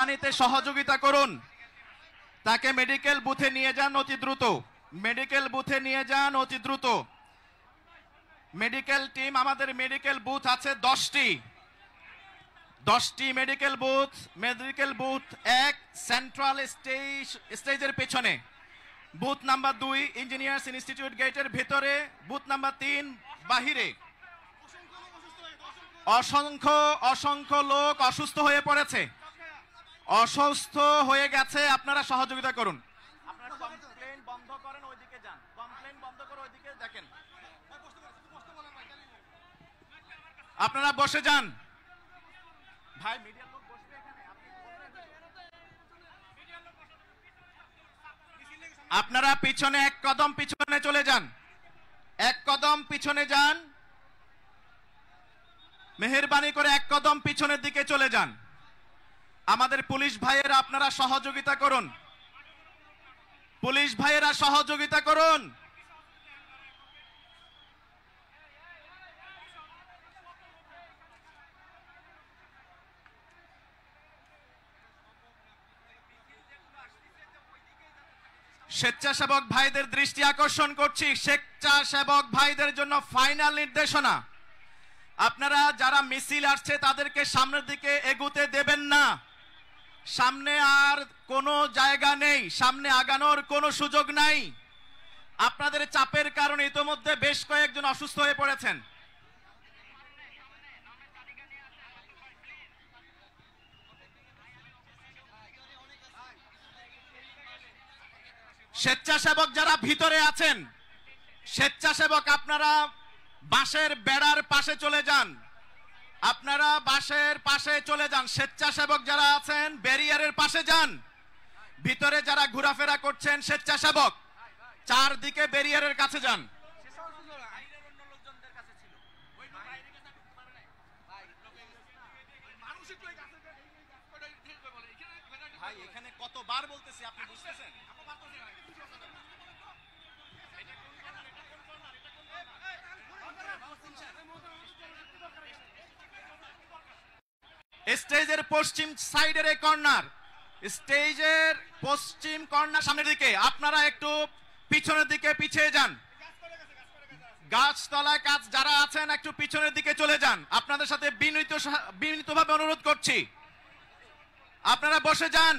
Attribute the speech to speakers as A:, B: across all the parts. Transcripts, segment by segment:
A: নিতে সহযোগিতা করুন। তাকে মেডিকেল বুথে নিয়ে যান অতি দ্রুত, মেডিকেল বুথে নিয়ে যান অতি দ্রুত। মেডিকেল টিম, আমাদের মেডিকেল বুথ আছে 10টি medical booth. Medical booth 1 central স্টেজের পেছনে, বুথ নাম্বার 2 ইঞ্জিনিয়ার্স ইনস্টিটিউট গেটের ভিতরে, বুথ নাম্বার 3 বাহিরে। অসংখ্য লোক অসুস্থ হয়ে পড়েছে, অসুস্থ হয়ে গেছে। আপনারা সহযোগিতা করুন। আপনারা কমপ্লেইন বন্ধ করেন, ওইদিকে যান। কমপ্লেইন বন্ধ করে ওইদিকে দেখেন। আপনারা বসে যান। ভাই মিডিয়ার লোক বসবে এখানে, আপনারা পিছনে 1 কদম পিছনে চলে যান, 1 কদম পিছনে যান। মেহেরবানি করে 1 কদম পিছনের দিকে চলে যান। আমাদের পুলিশ ভাইয়েরা আপনারা সহযোগিতা করুন, পুলিশ ভাইয়েরা সহযোগিতা করুন। স্বেচ্ছাসেবক ভাইদের দৃষ্টি আকর্ষণ করছি, স্বেচ্ছাসেবক ভাইদের জন্য ফাইনাল নির্দেশনা। আপনারা যারা মিছিল আসছে তাদেরকে সামনের দিকে এগুতে দেবেন না। সামনে আর কোনো জায়গা নেই, সামনে আগানোর কোনো সুযোগ নাই। আপনাদের চাপের কারণে ইতোমধ্যে বেশ কয়েকজন অসুস্থ হয়ে পড়েছেন। স্বেচ্ছাসেবক যারা ভিতরে আছেন, স্বেচ্ছাসেবক আপনারা বাঁশের বেড়ার পাশে চলে যান, আপনারা বাঁশের পাশে চলে যান। স্বেচ্ছাসেবক যারা আছেন ব্যারিয়ারের পাশে যান। ভিতরে যারা ঘোরাফেরা করছেন স্বেচ্ছাসেবক, চারদিকে ব্যারিয়ারের কাছে যান। ভাই এখানে কতবার বলতেছি, আপনি বুঝতেছেন? স্টেজের পশ্চিম সাইডের এই কর্নার, স্টেজের পশ্চিম কর্নার সামনের দিকে, আপনারা একটু পিছনের দিকে পিছিয়ে যান। গাছতলায় কাজ যারা আছেন একটু পিছনের দিকে চলে যান। আপনাদের সাথে বিনীতভাবে অনুরোধ করছি, আপনারা বসে যান।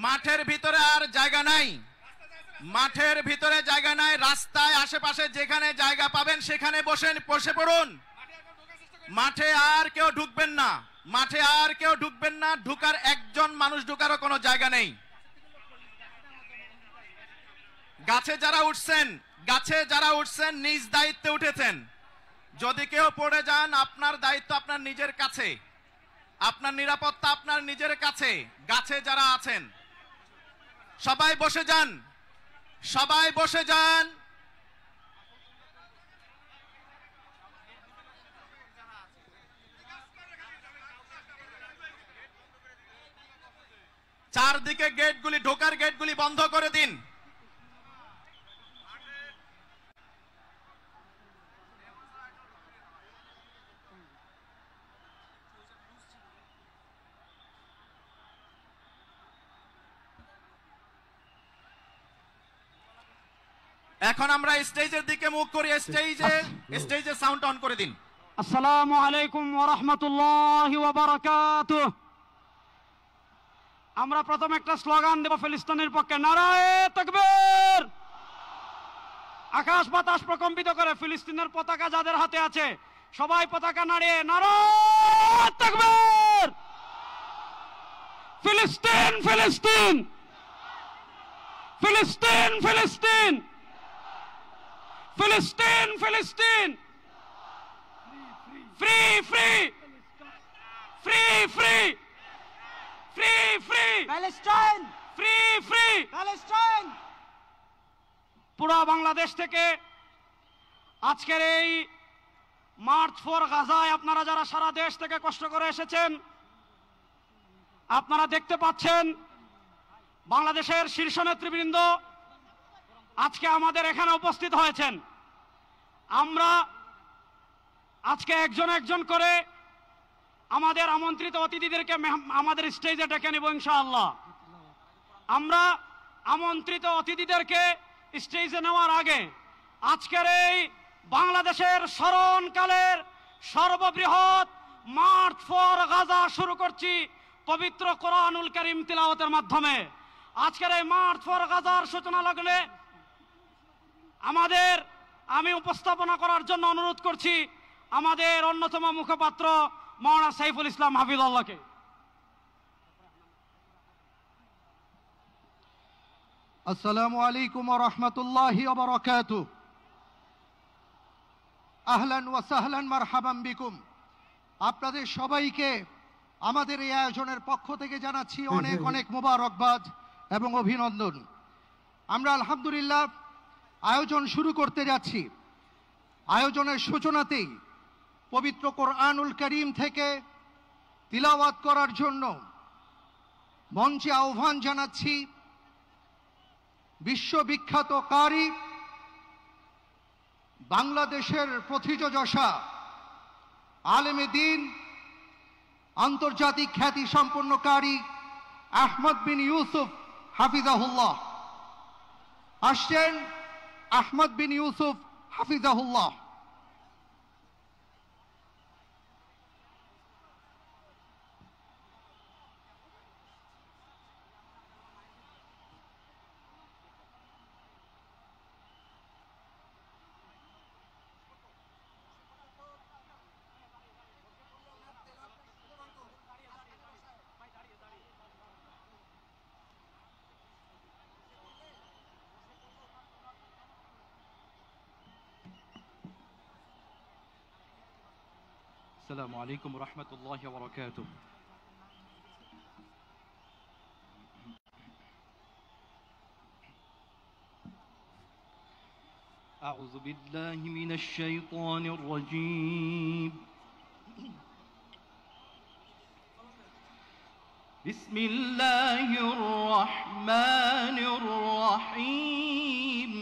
A: মাঠের ভিতরে আর জায়গা নাই, মাঠের ভিতরে জায়গা নাই। রাস্তায় আশেপাশে যেখানে জায়গা পাবেন সেখানে বসে পড়ুন। মাঠে আর কেউ ঢুকবেন না, মাঠে আর কেউ ঢুকবেন না। ঢুকার একজন মানুষ ঢুকারও কোনো জায়গা নেই। গাছে যারা উঠছেন নিজ দায়িত্বে উঠেছেন। যদি কেউ পড়ে যান আপনার দায়িত্ব আপনার নিজের কাছে, আপনার নিরাপত্তা আপনার নিজের কাছে। গাছে যারা আছেন সবাই বসে যান, সবাই বসে যান। চারদিকে গেটগুলি, ঢোকার গেটগুলি বন্ধ করে দিন। এখন আমরা স্টেজের দিকে মুখ করি। স্টেজে সাউন্ড অন করে দিন।
B: আসসালামু আলাইকুম ওয়া রাহমাতুল্লাহি ওয়া বারাকাতুহু। আমরা প্রথম একটা স্লোগান দেব ফিলিস্তিনের পক্ষে, নারায়ে তাকবীর। আকাশ বাতাস প্রকম্পিত করে ফিলিস্তিনের পতাকা যাদের হাতে আছে সবাই পতাকা নাড়িয়ে নারায়ে তাকবীর। ফিলিস্তিন ফিলিস্তিন ফিলিস্তিন ফিলিস্তিন ফিলিস্তিন ফিলিস্তিন। Free free free free free free Palestine, free free Palestine. পুরো বাংলাদেশ থেকে আজকের এই মার্চ ফর গাজায় আপনারা যারা সারা দেশ থেকে কষ্ট করে এসেছেন, আপনারা দেখতে পাচ্ছেন বাংলাদেশের শীর্ষ নেতৃবৃন্দ আজকে আমাদের এখানে উপস্থিত হয়েছেন। আমরা আজকে একজন একজন করে আমাদের আমন্ত্রিত অতিথিদেরকে আমাদের স্টেজে ডেকে নেব ইনশাআল্লাহ। আমরা আমন্ত্রিত অতিথিদেরকে স্টেজে নেওয়ার আগে আজকের এই বাংলাদেশের স্মরণকালের সর্ববৃহৎ মার্চ ফর গাজা শুরু করছি পবিত্র কোরআনুল কারীম তিলাওয়াতের মাধ্যমে। আজকের এই মার্চ ফর গাজার সূচনা লগ্নে আমি উপস্থাপনা করার জন্য অনুরোধ করছি আমাদের অন্যতম মুখপাত্র মাওলানা সাইফুল ইসলাম হাফিজুল্লাহকে।
C: আসসালামু আলাইকুম ওয়া রাহমাতুল্লাহি ওয়া বারাকাতুহু। আহলান ওয়া সাহলান মারহাবান বিকুম। আপনাদের সবাইকে আমাদের এই আয়োজনের পক্ষ থেকে জানাচ্ছি অনেক অনেক মোবারকবাদ এবং অভিনন্দন। আমরা আলহামদুলিল্লাহ আয়োজন শুরু করতে যাচ্ছি। আয়োজনের সূচনাতেই পবিত্র কোরআনুল কারীম থেকে তিলাওয়াত করার জন্য মঞ্চে আহ্বান জানাচ্ছি বিশ্ববিখ্যাত কারি, বাংলাদেশের প্রথিতযশা আলেমে দ্বীন, আন্তর্জাতিক খ্যাতি সম্পন্ন কারি আহমদ বিন ইউসুফ হাফিজাহুল্লাহ। আসছেন আহমদ বিন ইউসুফ হাফিজাহুল্লাহ।
D: السلام عليكم ورحمة الله وبركاته. أعوذ بالله من الشيطان الرجيم. بسم الله الرحمن الرحيم.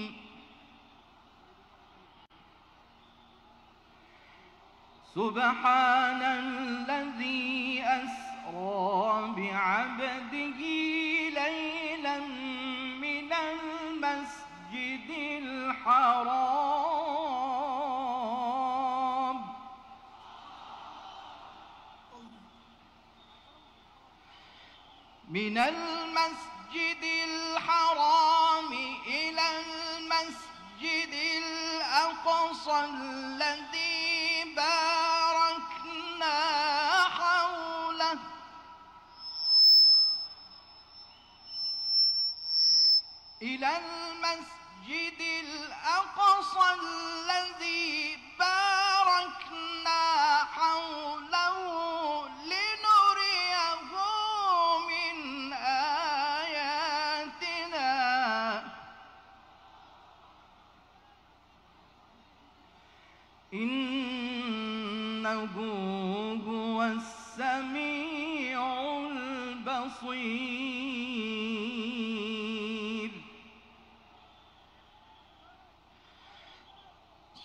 D: سبحان الذي أسرى بعبده ليلا من المسجد الحرام إلى المسجد الأقصى الذي باركنا حوله إلى المسجد الأقصى الذي باركنا حوله لنريه من آياتنا إنه هو السميع البصير.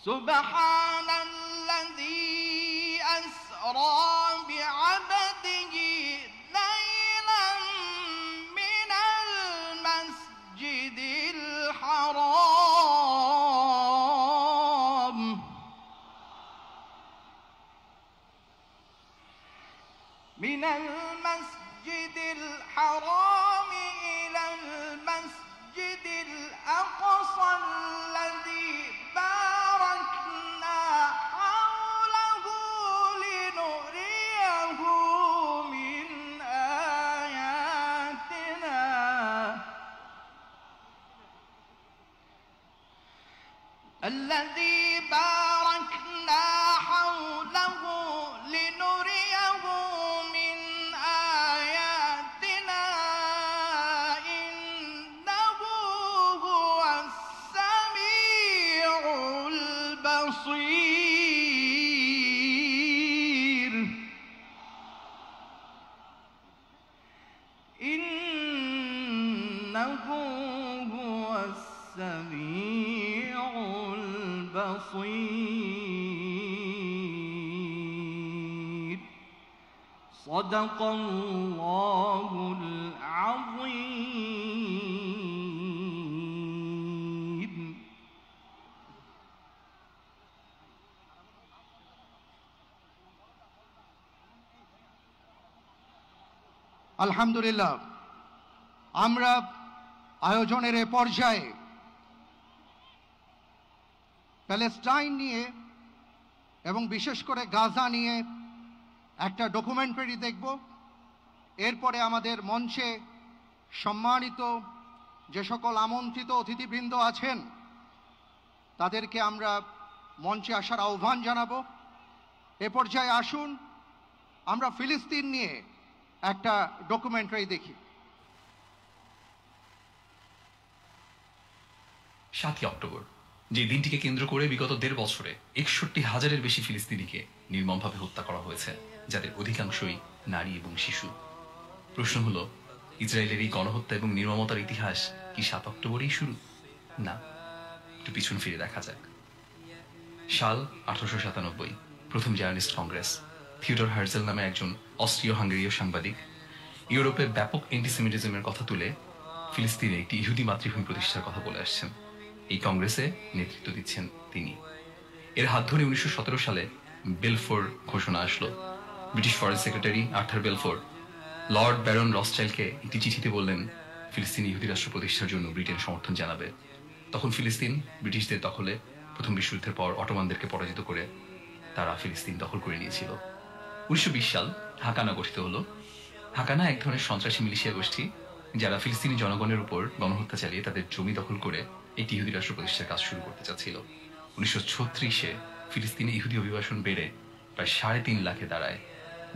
D: سبحان الذي أسرى بعبده ليلا من المسجد الحرام إلى المسجد الأقصى الذي باركنا حوله لنريه من آياتنا الذي باركنا حوله لنريه من آياتنا إنه هو السميع البصير. إنه هو السميع البصير.
E: صدق الله العظيم.
C: আলহামদুলিল্লাহ, আমরা আয়োজনের এ পর্যায়ে প্যালেস্টাইন নিয়ে এবং বিশেষ করে গাজা নিয়ে একটা ডকুমেন্টারি দেখব। এরপরে আমাদের মঞ্চে সম্মানিত যে সকল আমন্ত্রিত অতিথিবৃন্দ আছেন তাদেরকে আমরা মঞ্চে আসার আহ্বান জানাবো। এ পর্যায়ে আসুন আমরা ফিলিস্তিন নিয়ে একটা ডকুমেন্টারি দেখি।
F: 7ই অক্টোবর, যে দিনটিকে কেন্দ্র করে বিগত 1.5 বছরে 61,000-এর বেশি ফিলিস্তিনিকে নির্মমভাবে হত্যা করা হয়েছে, যাদের অধিকাংশই নারী এবং শিশু। প্রশ্ন হলো, ইসরায়েলের এই গণহত্যা এবং নির্মমতার ইতিহাস কি 7 অক্টোবরেই শুরু? না, একটু পিছন ফিরে দেখা যাক। সাল 1897, প্রথম জার্নালিস্ট কংগ্রেস। থিওডর হার্জেল নামে একজন অস্ট্রীয় হাঙ্গেরীয় সাংবাদিক ইউরোপে ব্যাপক অ্যান্টিসেমিটিজমের কথা তুলে ফিলিস্তিনে একটি ইহুদি মাতৃভূমি প্রতিষ্ঠার কথা বলে আসছেন। এই কংগ্রেসে নেতৃত্ব দিচ্ছেন তিনি। এর হাত ধরে 1917 সালে বেলফোর ঘোষণা আসলো। British foreign secretary Arthur Balfour Lord Baron রসচাইল্ডকে একটি চিঠিতে বললেন ফিলিস্তিনি ইহুদি রাষ্ট্র প্রতিষ্ঠার জন্য ব্রিটেন সমর্থন জানাবে। তখন ফিলিস্তিন ব্রিটিশদের দখলে। প্রথম বিশ্বযুদ্ধের পর অটোমানদেরকে পরাজিত করে তারা ফিলিস্তিন দখল করে নিয়েছিল। 1920 সাল হাকানা গঠিত হলো। হাকানা এক ধরনের সন্ত্রাসী মিলিশিয়া গোষ্ঠী যারা ফিলিস্তিনি জনগণের উপর গণহত্যা চালিয়ে তাদের জমি দখল করে একটি ইহুদি রাষ্ট্র প্রতিষ্ঠার কাজ শুরু করতে চাচ্ছিল। 1936-এ ফিলিস্তিনে ইহুদি অভিবাসন বেড়ে প্রায় 3.5 লাখে দাঁড়ায়,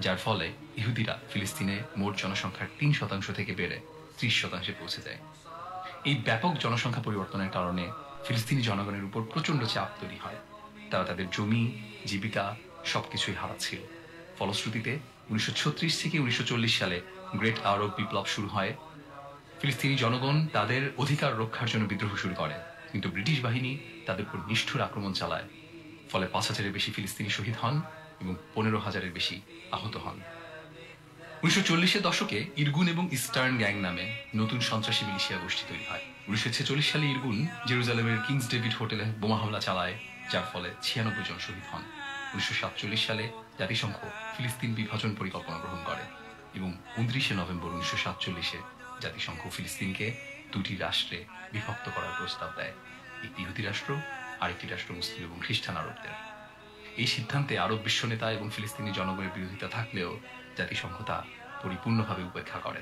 F: যার ফলে ইহুদিরা ফিলিস্তিনে মোট জনসংখ্যার 3% থেকে বেড়ে 30% পৌঁছে যায়। এই ব্যাপক জনসংখ্যা পরিবর্তনের কারণে ফিলিস্তিনি জনগণের উপর প্রচন্ড চাপ তৈরি হয়। তারা তাদের জমি, জীবিকা সবকিছুই হারাচ্ছিল। ফলশ্রুতিতে 1936 থেকে 1940 সালে গ্রেট আরব বিপ্লব শুরু হয়। ফিলিস্তিনি জনগণ তাদের অধিকার রক্ষার জন্য বিদ্রোহ শুরু করে, কিন্তু ব্রিটিশ বাহিনী তাদের উপর নিষ্ঠুর আক্রমণ চালায়। ফলে 5,000-এর বেশি ফিলিস্তিনি শহীদ হন এবং 15,000-এর বেশি আহত হন। 1940-এর দশকে ইরগুন এবং ইস্টার্ন গ্যাং নামে নতুন সন্ত্রাসী মিলিশিয়া গোষ্ঠী তৈরি হয়। 1946 সালে ইরগুন জেরুজালেমের কিংস ডেভিড হোটেলে বোমা হামলা চালায়, যার ফলে 96 জন শহীদ হন। 1947 সালে জাতিসংঘ ফিলিস্তিন বিভাজন পরিকল্পনা গ্রহণ করে এবং 29 নভেম্বর 1947-এ জাতিসংঘ ফিলিস্তিনকে 2টি রাষ্ট্রে বিভক্ত করার প্রস্তাব দেয়, একটি ইহুদি রাষ্ট্র, আরেকটি রাষ্ট্র মুসলিম এবং খ্রিস্টান আরবদের। এই সিদ্ধান্তে আরব বিশ্ব নেতা এবং ফিলিস্তিনি জনগণের বিরোধিতা থাকলেও জাতিসংঘ তা পরিপূর্ণভাবে উপেক্ষা করে।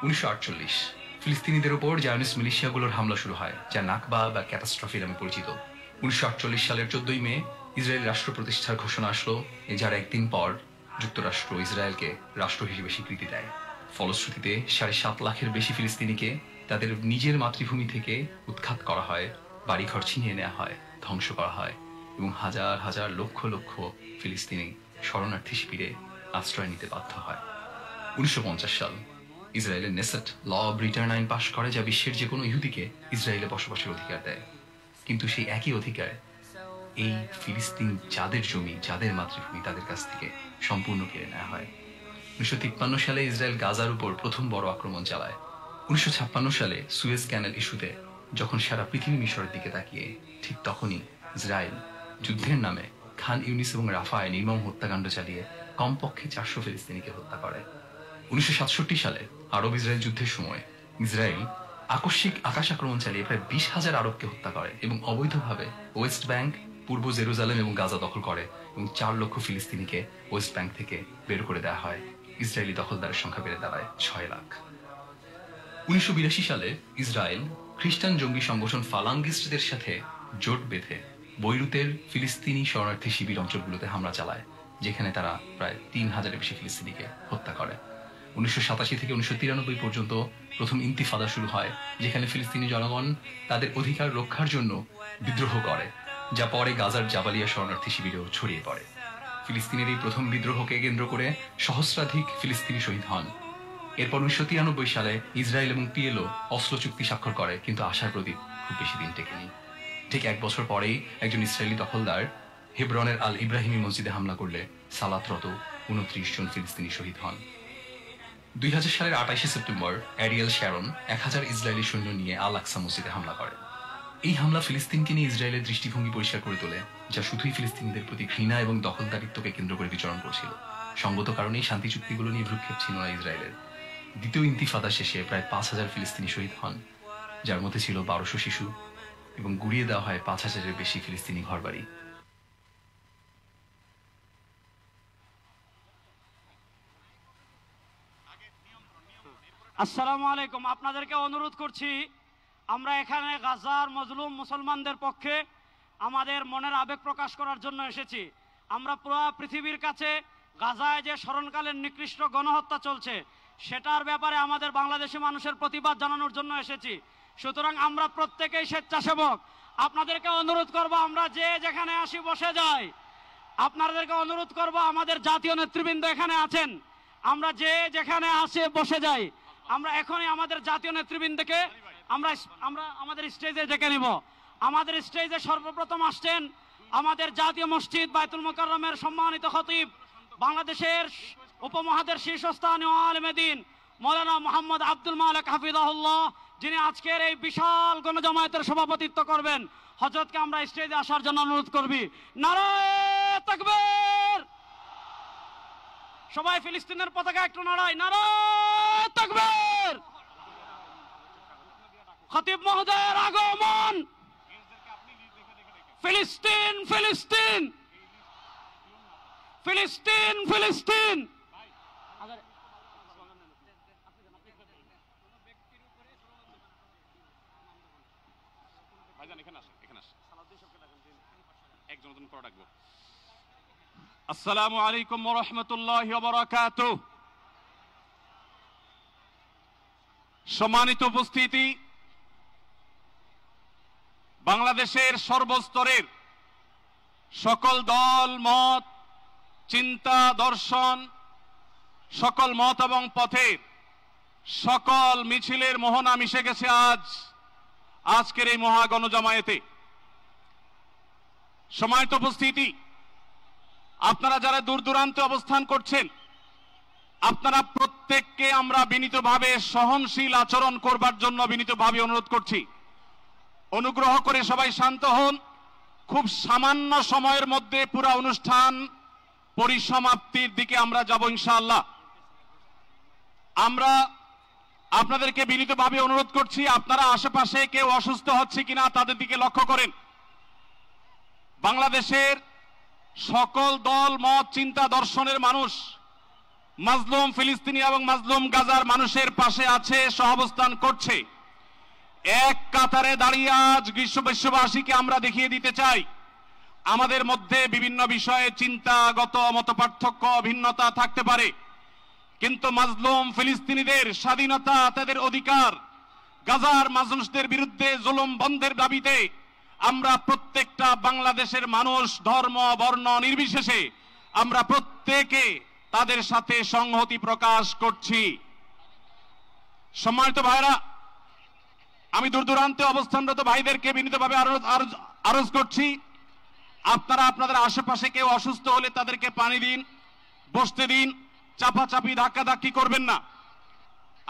F: 1948 ফিলিস্তিনিদের উপর জায়নিস্ট মিলিশিয়াগুলোর হামলা শুরু হয়, যা নাকবা বা ক্যাটাস্ট্রফি নামে পরিচিত। 1948 সালের 14 মে ইসরায়েল রাষ্ট্র প্রতিষ্ঠার ঘোষণা আসলো, যার একদিন পর যুক্তরাষ্ট্র ইসরায়েলকে রাষ্ট্র হিসেবে স্বীকৃতি দেয়। ফলশ্রুতিতে 7.5 লাখের বেশি ফিলিস্তিনিকে তাদের নিজের মাতৃভূমি থেকে উৎখাত করা হয়, বাড়িঘর ছিনিয়ে নেওয়া হয়, ধ্বংস করা হয় এবং হাজার হাজার লক্ষ লক্ষ ফিলিস্তিনি শরণার্থী শিবিরে আশ্রয় নিতে বাধ্য হয়। 1950 সাল ইসরায়েলের নেসেট ল অব রিটার্ন আইন পাশ করে, যা বিশ্বের যে কোনো ইহুদিকে ইসরায়েলে বসবাসের অধিকার দেয়। কিন্তু সেই একই অধিকার এই ফিলিস্তিন যাদের জমি, যাদের মাতৃভূমি, তাদের কাছ থেকে সম্পূর্ণ কেড়ে নেওয়া হয়। 1953 সালে ইসরায়েল গাজার উপর প্রথম বড় আক্রমণ চালায়। 1956 সালে সুয়েজ ক্যানেল ইস্যুতে যখন সারা পৃথিবী মিশরের দিকে তাকিয়ে, ঠিক তখনই ইসরায়েল যুদ্ধের নামে খান ইউনিস এবং রাফায় নির্মম হত্যাকাণ্ড চালিয়ে কমপক্ষে 400 ফিলিস্তিনিকে হত্যা করে। 1967 সালে আরব ইসরায়েল যুদ্ধের সময় ইসরায়েল আকস্মিক আকাশ আক্রমণ চালিয়ে প্রায় 20,000 আরবকে হত্যা করে এবং অবৈধভাবে ওয়েস্ট ব্যাংক, পূর্ব জেরুজালেম এবং গাজা দখল করে এবং 4 লক্ষ ফিলিস্তিনিকে ওয়েস্ট ব্যাংক থেকে বের করে দেওয়া হয়। ইসরায়েলি দখলদারের সংখ্যা বেড়ে দাঁড়ায় 6 লাখ। 1982 সালে ইসরায়েল খ্রিস্টান জঙ্গি সংগঠন ফালাঙ্গিস্টদের সাথে জোট বেঁধে বৈরুতের ফিলিস্তিনি শরণার্থী শিবির অঞ্চলগুলোতে হামলা চালায়, যেখানে তারা প্রায় 3,000-এর বেশি ফিলিস্তিনিকে হত্যা করে। 1987 থেকে 1993 পর্যন্ত প্রথম ইন্তিফাদা শুরু হয়, যেখানে ফিলিস্তিনি জনগণ তাদের অধিকার রক্ষার জন্য বিদ্রোহ করে, যা পরে গাজার জাবালিয়া শরণার্থী শিবিরেও ছড়িয়ে পড়ে। ফিলিস্তিনের এই প্রথম বিদ্রোহকে কেন্দ্র করে সহস্রাধিক ফিলিস্তিনি শহীদ হন। এরপর 1993 সালে ইসরায়েল এবং পিএলও অসলো চুক্তি স্বাক্ষর করে, কিন্তু আশার প্রদীপ খুব বেশি দিন টেকেনি। ঠিক 1 বছর পরেই একজন ইসরায়েলি দখলদার হেব্রনের আল ইব্রাহিমি মসজিদে হামলা করলে সালাতরত 29 জন ফিলিস্তিনি শহীদ হন। 2000 সালের 28শে সেপ্টেম্বর অ্যারিয়েল শ্যারন 1000 ইসরায়েলি সৈন্য নিয়ে আল আকসা মসজিদে হামলা করেন। এই হামলা ফিলিস্তিনকে নিয়ে ইসরায়েলের দৃষ্টিভঙ্গি পরিষ্কার করে তোলে, যা শুধুই ফিলিস্তিনিদের প্রতি ঘৃণা এবং দখলদারিত্বকে কেন্দ্র করে বিচরণ করছিল। সঙ্গত কারণেই শান্তি চুক্তিগুলো নিয়ে ভ্রুক্ষেপ ছিল না ইসরায়েলের। দ্বিতীয় ইন্তিফাদা শেষে প্রায় 5000 ফিলিস্তিনি শহীদ হন, যার মধ্যে ছিল 1200 শিশু, এবং গুড়িয়ে দেওয়া হয় 5000-এর বেশি ফিলিস্তিনি ঘরবাড়ি।
B: আসসালামু আলাইকুম। আপনাদেরকে অনুরোধ করছি, আমরা এখানে গাজার মজলুম মুসলমানদের পক্ষে আমাদের মনের আবেগ প্রকাশ করার জন্য এসেছি। আমরা পুরো পৃথিবীর কাছে গাজায় যে স্মরণকালীন নিকৃষ্ট গণহত্যা চলছে সেটার ব্যাপারে আমাদের বাংলাদেশি মানুষের প্রতিবাদ জানানোর জন্য এসেছি। সুতরাং আমরা প্রত্যেকেই স্বেচ্ছাসেবক। আপনাদেরকে অনুরোধ করব, আমরা যে যেখানে আসি বসে যাই। আপনাদেরকে অনুরোধ করব, আমাদের জাতীয় নেতৃবৃন্দ এখানে আছেন, আমরা যে যেখানে আসে বসে যাই। আমরা এখনই আমাদের জাতীয় নেতৃবৃন্দকে আমরা আমাদের স্টেজে ডেকে নিব। আমাদের স্টেজে সর্বপ্রথম আসছেন আমাদের জাতীয় মসজিদ বাইতুল মুকাররমের সম্মানিত খতিব, বাংলাদেশের উপমহাদের শীর্ষস্থানীয় আলেমে দ্বীন মৌলানা মোহাম্মদ আব্দুল মালিক হাফিজাহুল্লাহ, যিনি আজকের এই বিশাল গণজামায়াতের সভাপতিত্ব করবেন। হযরতকে আমরা স্টেজে আসার জন্য অনুরোধ করবি। নারায়ে তাকবীর! সবাই ফিলিস্তিনের পতাকা একটু নাড়াই। নারায়ে তাকবীর! খতিব মহোদয়ের আগমন। ফিলিস্তিন ফিলিস্তিন ফিলিস্তিন ফিলিস্তিন।
G: আসসালামু আলাইকুম ওয়া রাহমাতুল্লাহি ওয়া বারাকাতুহু। সম্মানিত উপস্থিতি, বাংলাদেশের সর্বস্তরের সকল দল মত, চিন্তা দর্শন, সকল মত এবং পথের সকল মিছিলের মোহনা মিশে গেছে আজকের এই মহা গণজামায়াতে। সম্মানিত উপস্থিতি, আপনারা যারা দূর দূরান্তে অবস্থান করছেন, আপনারা প্রত্যেককে আমরা বিনীতভাবে সহনশীল আচরণ করবার জন্য বিনীতভাবে অনুরোধ করছি। অনুগ্রহ করে সবাই শান্ত হন। খুব সামান্য সময়ের মধ্যে পুরো অনুষ্ঠান পরিসমাপ্তির দিকে আমরা যাব ইনশাআল্লাহ। আমরা আপনাদেরকে বিনীতভাবে অনুরোধ করছি, আপনারা আশেপাশে কেউ অসুস্থ হচ্ছে কিনা তাদের দিকে লক্ষ্য করেন। বাংলাদেশের সকল দল মত চিন্তা দর্শনের মানুষ মাজলুম ফিলিস্তিনি এবং মাজলুম গাজার মানুষের পাশে আছে, সহাবস্থান করছে। এক কাতারে দাঁড়িয়ে আজ বিশ্ববাসীকে আমরা দেখিয়ে দিতে চাই, আমাদের মধ্যে বিভিন্ন বিষয়ে চিন্তাগত মতপার্থক্য ভিন্নতা থাকতে পারে, কিন্তু মাজলুম ফিলিস্তিনিদের স্বাধীনতা, তাদের অধিকার, গাজার মানুষদের বিরুদ্ধে জুলুম বন্ধের দাবিতে আমরা প্রত্যেকটা বাংলাদেশের মানুষ ধর্ম বর্ণ নির্বিশেষে আমরা প্রত্যেকে তাদের সাথে সংহতি প্রকাশ করছি। সম্মানিত ভাইরা, আমি দূর দূরান্তে অবস্থানরত ভাইদেরকে বিনীতভাবে আরজ করছি, আপনারা আপনাদের আশেপাশে কেউ অসুস্থ হলে তাদেরকে পানি দিন, বসতে দিন, চাপাচাপি ধাক্কাধাক্কি করবেন না।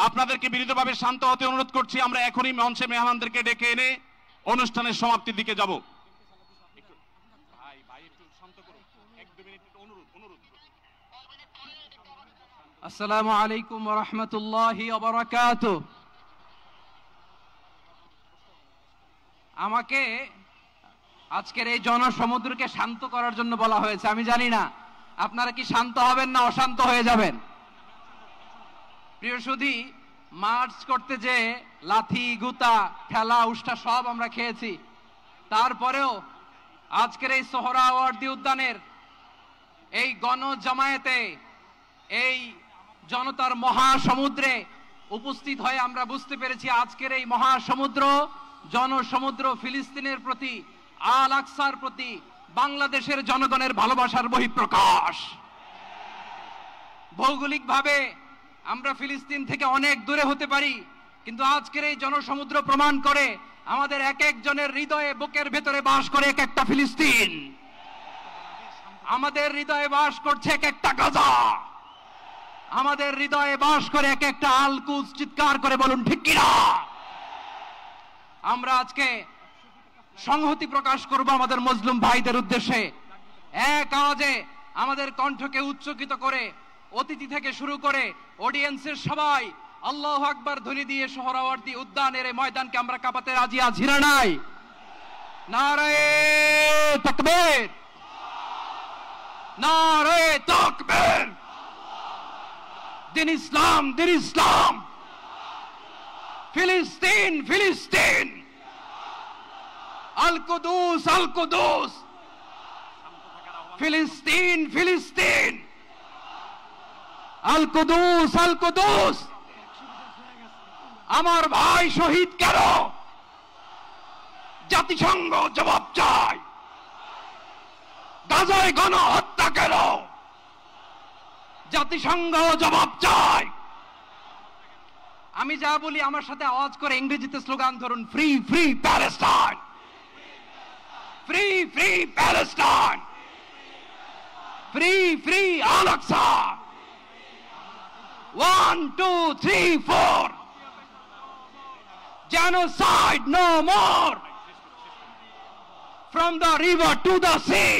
G: আপনাদেরকে বিনীতভাবে শান্ত হতে অনুরোধ করছি। আমরা এখনই মঞ্চে মেহমানদেরকে ডেকে এনে অনুষ্ঠানের সমাপ্তির দিকে যাব।
E: আসসালামু আলাইকুম ওয়া রাহমাতুল্লাহি ওয়া বারাকাতুহু। আমাকে আজকের এই জনসমুদ্রকে শান্ত করার জন্য বলা হয়েছে। আমি জানি না আপনারা কি শান্ত হবেন না অশান্ত হয়ে যাবেন। প্রিয় সুধী, মার্চ করতে যে লাথি গুতা ঠেলা উষ্টা সব আমরা খেয়েছি, তারপরেও আজকের এই সোহরাওয়ার্দী উদ্যানের এই গণজামায়াতে এই জনতার মহাসমুদ্রে উপস্থিত হয়ে আমরা বুঝতে পেরেছি আজকের এই মহাসমুদ্র জনসমুদ্র ফিলিস্তিনের প্রতি, আল আকসার প্রতি বাংলাদেশের জনগণের ভালোবাসার বহিঃপ্রকাশ। ভৌগোলিকভাবে আমরা ফিলিস্তিন থেকে অনেক দূরে হতে পারি, কিন্তু আজকের এই জনসমুদ্র প্রমাণ করে আমাদের এক একজনের হৃদয়ে বুকের ভেতরে বাস করে এক একটা ফিলিস্তিন। আমাদের হৃদয়ে বাস করছে এক একটা গাজা, আমাদের হৃদয়ে বাস করে এক একটা আলকুজ। চিৎকার করে বলুন ঠিক কিনা? আমরা আজকে সংহতি প্রকাশ করব আমাদের মুসলিম ভাইদের উদ্দেশ্যে। এক আওয়াজে আমাদের কণ্ঠকে উচ্চকিত করে অতিথি থেকে শুরু করে অডিয়েন্সের সবাই আল্লাহু আকবার ধ্বনি দিয়ে সোহরাওয়ার্দী উদ্যানের এই ময়দানকে আমরা কাঁপাতে রাজি আছি না নাই? নারায়ে তাকবীর, নারায়ে তাকবীর। দিন ইসলাম, দিন ইসলাম। ফিলিস্তিন, ফিলিস্তিন। আল কুদুস, আল কুদুস। ফিলিস্তিন, ফিলিস্তিন। আল কুদুস, আল কুদুস। আমার ভাই শহীদ কেন? জাতিসংঘ জবাব চায়। গাজায় গণহত্যা কেন? জাতিসংঘ জবাব চায়। আমি যা বলি আমার সাথে আওয়াজ করে ইংরেজিতে স্লোগান ধরুন, free free Palestine, free free Palestine, free free Al Aqsa. 1 2 3 4 genocide no more. From the river to the sea,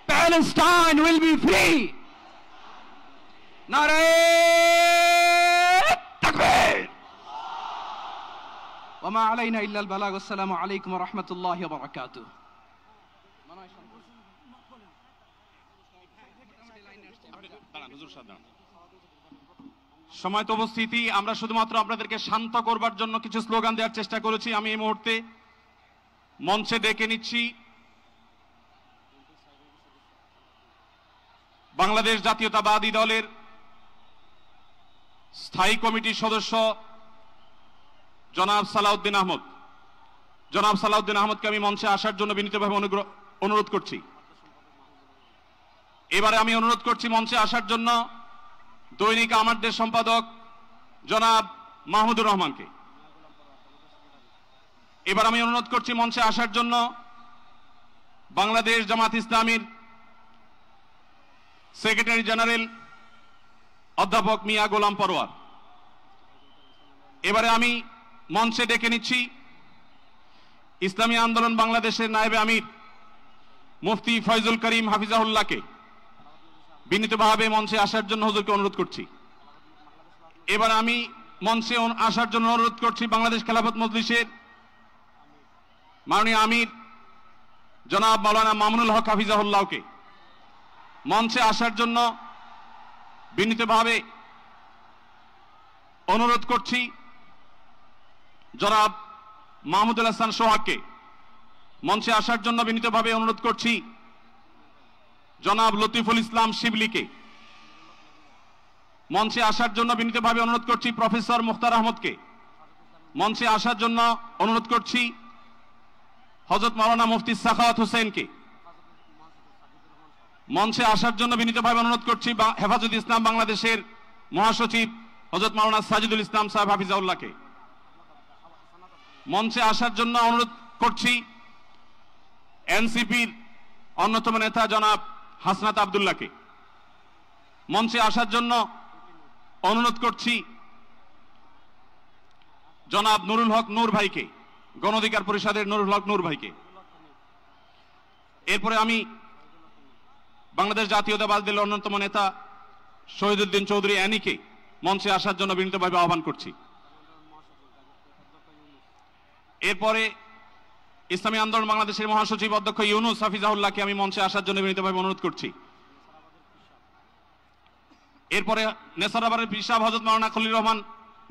E: Palestine will be free. Nare takbir. Wa ma alayna illa al-balagh. Assalamu alaykum wa rahmatullahi wa barakatuh.
G: সময়ত উপস্থিতি, আমরা শুধুমাত্র আপনাদেরকে শান্ত করবার জন্য কিছু slogan দেওয়ার চেষ্টা করেছি। আমি এই মুহূর্তে মঞ্চে ডেকে নিচ্ছি বাংলাদেশ জাতীয়তাবাদী দলের স্থায়ী কমিটির সদস্য জনাব সালাউদ্দিন আহমদ। জনাব সালাউদ্দিন আহমদকে আমি মঞ্চে আসার জন্য বিনীতভাবে অনুরোধ করছি। এবারে আমি অনুরোধ করছি মঞ্চে আসার জন্য দৈনিক আমার দেশ সম্পাদক জনাব মাহমুদুর রহমানকে। এবার আমি অনুরোধ করছি মঞ্চে আসার জন্য বাংলাদেশ জামাত ইসলামীর সেক্রেটারি জেনারেল অধ্যাপক মিয়া গোলাম পরোয়ার। এবারে আমি মঞ্চে ডেকে নিচ্ছি ইসলামী আন্দোলন বাংলাদেশের নায়েবে আমির মুফতি ফয়জুল করিম হাফিজাহুল্লাহকে বিনীতভাবে মঞ্চে আসার জন্য হুজুরকে অনুরোধ করছি। এবার আমি মঞ্চে আসার জন্য অনুরোধ করছি বাংলাদেশ খেলাফত মজলিসের মাননীয় আমির জনাব মাওলানা মামুনুল হক হাফিজাহুল্লাহকে মঞ্চে আসার জন্য বিনীতভাবে অনুরোধ করছি। জনাব মাহমুদুল হাসান সোহাগকে মঞ্চে আসার জন্য বিনীতভাবে অনুরোধ করছি। জনাব লতিফুল ইসলাম শিবলিকে মঞ্চে আসার জন্য বিনীতভাবে অনুরোধ করছি। প্রফেসর মুখতার আহমদকে মঞ্চে আসার জন্য অনুরোধ করছি। হযরত মাওলানা মুফতি সাখাওয়াত হোসেনকে মঞ্চে আসার জন্য বিনীতভাবে অনুরোধ করছি। হেফাজত ইসলাম বাংলাদেশের মহাসচিব হযরত মাওলানা সাজিদুল ইসলাম সাহেব হাফিজাউল্লাহকে মঞ্চে আসার জন্য অনুরোধ করছি। এনসিপির অন্যতম নেতা জনাব হাসনাত আব্দুল্লাহকে মঞ্চে আসার জন্য অনুরোধ করছি। জনাব নুরুল হক নূর ভাইকে, গণ অধিকার পরিষদের নুরুল হক নূর ভাইকে। এরপরে আমি বাংলাদেশ জাতীয়তাবাদী দলের অন্যতম নেতা শহীদুদ্দিন চৌধুরী অ্যানিকে মঞ্চে আসার জন্য বিনীতভাবে আহ্বান করছি। এরপরে ইসলামী আন্দোলন বাংলাদেশের মহাসচিব অধ্যক্ষ ইউনুস হাফিজাহুল্লাহকে আমি মঞ্চে আসার জন্য বিনীতভাবে অনুরোধ করছি। এরপরে নেসারাবাদের পীর সাহেব হযরত মাওলানা খলিল রহমান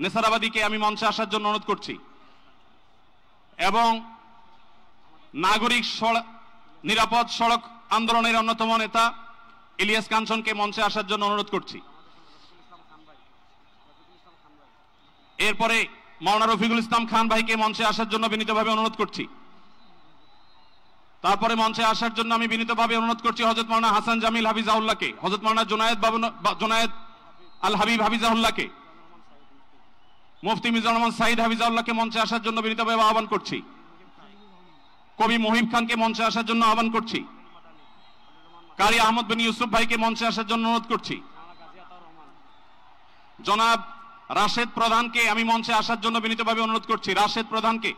G: নেসারাবাদীকে আমি মঞ্চে আসার জন্য অনুরোধ করছি এবং নাগরিক নিরাপদ সড়ক আন্দোলনের অন্যতম নেতা ইলিয়াস কাঞ্চনকে মঞ্চে আসার জন্য অনুরোধ করছি। এরপরে মাওলানা রফিকুল ইসলাম খান ভাইকে মঞ্চে আসার জন্য বিনীতভাবে অনুরোধ করছি। তারপরে মঞ্চে আসার জন্য আমি বিনীতভাবে অনুরোধ করছি হযরত মাওলানা হাসান জামিল হাফিজাহুল্লাহকে, হযরত মাওলানা জুনায়েদ আল হাবিব হাফিজাহুল্লাহকে, মুফতি মিজানুর রহমান সাঈদ হাফিজাহুল্লাহকে মঞ্চে আসার জন্য বিনীতভাবে আহ্বান করছি। কবি মহিব খানকে মঞ্চে আসার জন্য আহ্বান করছি। কারি আহমদ বিন ইউসুফ ভাইকে মঞ্চে আসার জন্য অনুরোধ করছি। জনাব রাশেদ প্রধানকে আমি মঞ্চে আসার জন্য বিনীতভাবে অনুরোধ করছি। রাশেদ প্রধানকে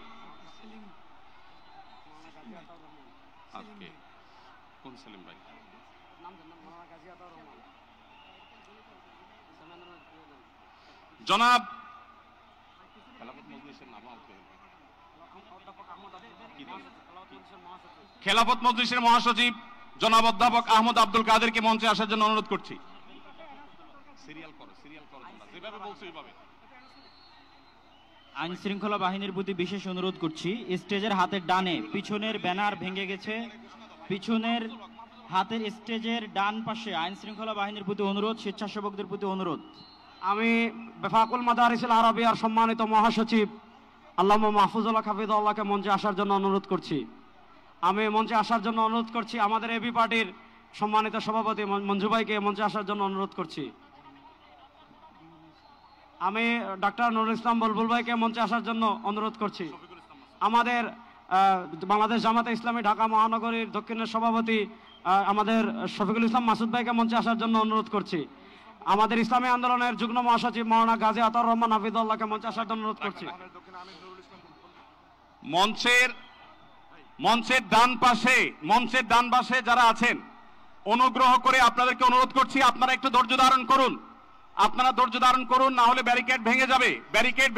G: কোন সেলিম ভাই? জনাব খেলাফত মজলিসের মহাসচিব জনাব অধ্যাপক আহমদ আব্দুল কাদেরকে মঞ্চে আসার জন্য অনুরোধ করছি।
H: আইন শৃঙ্খলা বাহিনীর প্রতি বিশেষ অনুরোধ করছি, স্টেজের হাতের ডানে পিছনের ব্যানার ভেঙে গেছে, পিছনের হাতের স্টেজের ডান পাশে আইন শৃঙ্খলা বাহিনীর প্রতি অনুরোধ, স্বেচ্ছাসেবকদের প্রতি অনুরোধ।
B: আমি বেফাকুল মাদারিসুল আরাবিয়ার সম্মানিত মহাসচিব আল্লামা মাহফুজুল্লাহ হাফিজুল্লাহকে মঞ্চে আসার জন্য অনুরোধ করছি। আমি মঞ্চে আসার জন্য অনুরোধ করছি আমাদের এবি পার্টির সম্মানিত সভাপতি মঞ্জু ভাইকে মঞ্চে আসার জন্য অনুরোধ করছি। আমি ডক্টর নুরুল ইসলাম বুলবুল ভাইকে মঞ্চে আসার জন্য অনুরোধ করছি। আমাদের বাংলাদেশ জামাতে ইসলামী ঢাকা মহানগরীর দক্ষিণের সভাপতি আমাদের শফিকুল ইসলাম মাসুদ ভাইকে মঞ্চে আসার জন্য অনুরোধ করছি। আমাদের ইসলামী আন্দোলনের যুগ্ম মহাসচিব মাওলানা গাজী আতাউর রহমান হাফিজুল্লাহকে মঞ্চে আসার জন্য অনুরোধ করছি।
G: মঞ্চের ডান পাশে যারা আছেন অনুগ্রহ করে আপনাদেরকে অনুরোধ করছি, আপনারা একটু ধৈর্য ধারণ করুন। আপনারা ধৈর্য ধারণ করুন, না হলে ব্যারিকেড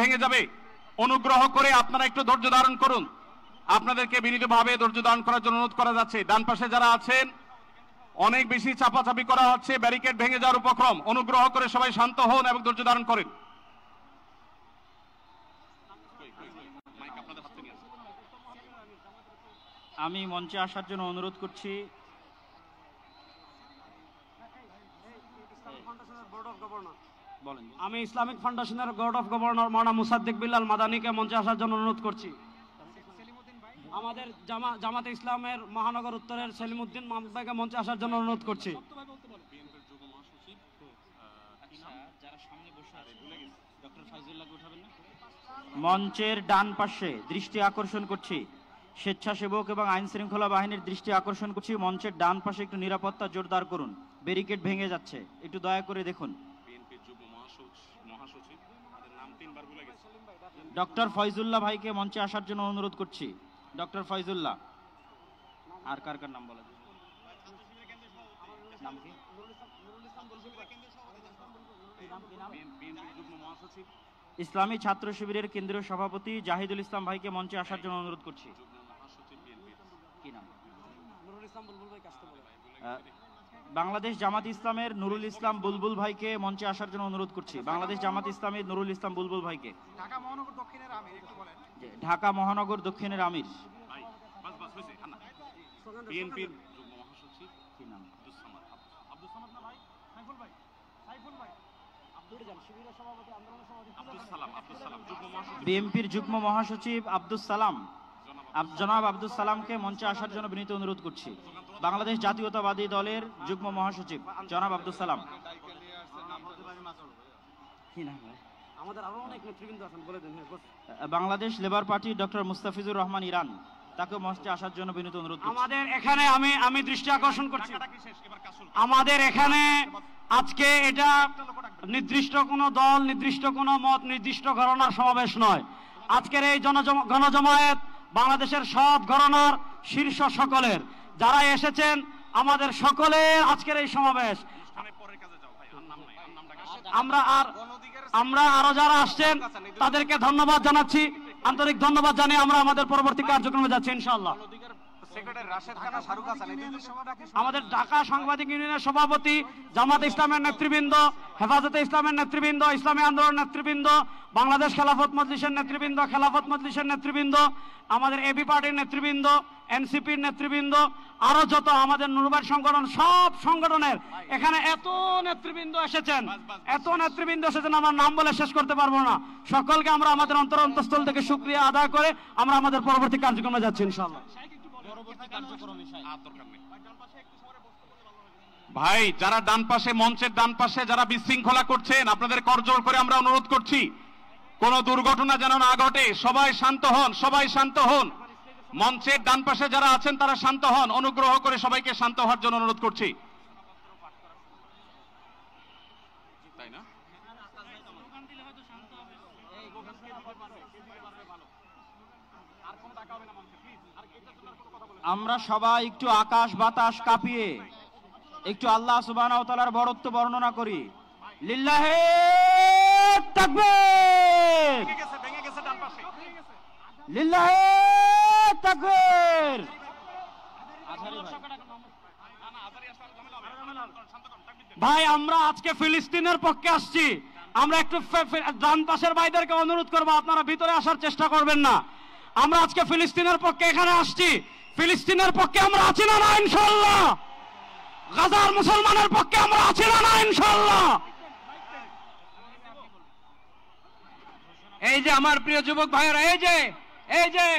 G: ভেঙে যাবে। অনুগ্রহ করে আপনারা একটু ধৈর্য ধারণ করুন। আপনাদেরকে বিনীতভাবে ধৈর্য ধারণ করার জন্য অনুরোধ করা যাচ্ছে। ডান পাশে যারা আছেন অনেক বেশি চাপাচাপি করা হচ্ছে, ব্যারিকেড ভেঙে যাওয়ার উপক্রম। অনুগ্রহ করে সবাই শান্ত হন এবং ধৈর্য ধারণ করেন।
H: আমি মঞ্চে আসার জন্য অনুরোধ করছি
B: আমি ইসলামিক ফাউন্ডেশনের বোর্ড অফ গভর্নর মাওলানা মুসাদ্দিক বিল্লাল মাদানীকে মঞ্চে আসার জন্য অনুরোধ করছি। আমাদের জামাতে ইসলামের মহানগর উত্তরের সেলিমউদ্দিন মাহমুদ ভাইকে মঞ্চে আসার জন্য অনুরোধ করছি।
H: মঞ্চের ডান পাশে দৃষ্টি আকর্ষণ করছি, স্বেচ্ছাসেবক এবং আইন শৃঙ্খলা বাহিনীর দৃষ্টি আকর্ষণ করছি। মঞ্চের ডান পাশে একটু নিরাপত্তা জোরদার করুন, ব্যারিকেড ভেঙে যাচ্ছে, একটু দয়া করে দেখুন। ডক্টর ফয়জুল্লাহ ভাইকে মঞ্চে আসার জন্য অনুরোধ করছি। ডক্টর ফয়জুল্লাহ, আর কার কার নাম বলা যায়? নাম কি? ইসলামী ছাত্র শিবিরের কেন্দ্রীয় সভাপতি জাহিদুল ইসলাম ভাইকে মঞ্চে আসার জন্য অনুরোধ করছি। কি নাম? বাংলাদেশ জামাত ইসলামের নুরুল ইসলাম বুলবুল ভাইকে মঞ্চে আসার জন্য অনুরোধ করছি। বাংলাদেশ জামাত ইসলামের নুরুল ইসলাম বুলবুল ভাইকে। ঢাকা মহানগর দক্ষিণের আমির। বিএনপির যুগ্ম মহাসচিব আব্দুস সালাম, জনাব আব্দুস সালামকে মঞ্চে আসার জন্য বিনীত অনুরোধ করছি। বাংলাদেশ জাতীয়তাবাদী দলের যুগ্ম মহাসচিব জনাব Abdus Salam. Bangladesh labour party doctor Mustafizur Rahman Iran, তাকে মঞ্চে আসার জন্য বিনীত অনুরোধ করছি।
B: আমাদের এখানে আমি দৃষ্টি আকর্ষণ করছি, আমাদের এখানে আজকে এটা নির্দিষ্ট কোনো দল, নির্দিষ্ট কোনো মত, নির্দিষ্ট ঘরানার সমাবেশ নয়। আজকের এই গণজমায়েত বাংলাদেশের সব ঘরানার শীর্ষ সকলের, যারা এসেছেন আমাদের সকলের আজকের এই সমাবেশ। আমরা আরো যারা আসছেন তাদেরকে ধন্যবাদ জানাচ্ছি, আন্তরিক ধন্যবাদ জানিয়ে আমরা আমাদের পরবর্তী কার্যক্রমে যাচ্ছি ইনশাআল্লাহ। আমাদের ঢাকা সাংবাদিক ইউনিয়নের সভাপতি, জামাত ইসলামের নেতৃবৃন্দ, হেফাজতে ইসলামের নেতৃবৃন্দ, ইসলামী আন্দোলন নেতৃবৃন্দ, বাংলাদেশ খেলাফত মজলিসের নেতৃবৃন্দ, খেলাফত মজলিসের নেতৃবৃন্দ, আমাদের এবি পার্টির নেতৃবৃন্দ, এনসিপির নেতৃবৃন্দ, আরো যত আমাদের নুরবাদ সংগঠন, সব সংগঠনের এখানে এত নেতৃবৃন্দ এসেছেন, আমার নাম বলে শেষ করতে পারবো না। সকলকে আমরা আমাদের অন্তঃস্থল থেকে শুকরিয়া আদায় করে আমরা আমাদের পরবর্তী কার্যক্রমে যাচ্ছি ইনশাআল্লাহ।
G: ভাই, যারা ডান পাশে, মঞ্চের ডান পাশে যারা বিশৃঙ্খলা করছেন, আপনাদের করজোড় করে আমরা অনুরোধ করছি কোন দুর্ঘটনা যেন না ঘটে। সবাই শান্ত হন, সবাই শান্ত হন। মঞ্চের ডান পাশে যারা আছেন তারা শান্ত হন, অনুগ্রহ করে সবাইকে শান্ত হওয়ার জন্য অনুরোধ করছি। তাই না?
H: আমরা সবাই একটু আকাশ বাতাস কাঁপিয়ে একটু আল্লাহ সুবহানাহু ওয়া তাআলার বড়ত্ব বর্ণনা করি। লিল্লাহে তাকবীর, লিল্লাহে তাকবীর।
B: ভাই আমরা আজকে ফিলিস্তিনের পক্ষে আসছি, আমরা একটু ডান পাশের ভাইদেরকে অনুরোধ করবো আপনারা ভিতরে আসার চেষ্টা করবেন না। আমরা আজকে ফিলিস্তিনের পক্ষে এখানে আসছি, ফিলিস্তিনের পক্ষে আমরা আছি না ইনশাআল্লাহ? গাজার মুসলমানের পক্ষে আমরা আছি না ইনশাআল্লাহ?
E: এই যে আমার প্রিয় যুবক ভাইয়েরা, এই যে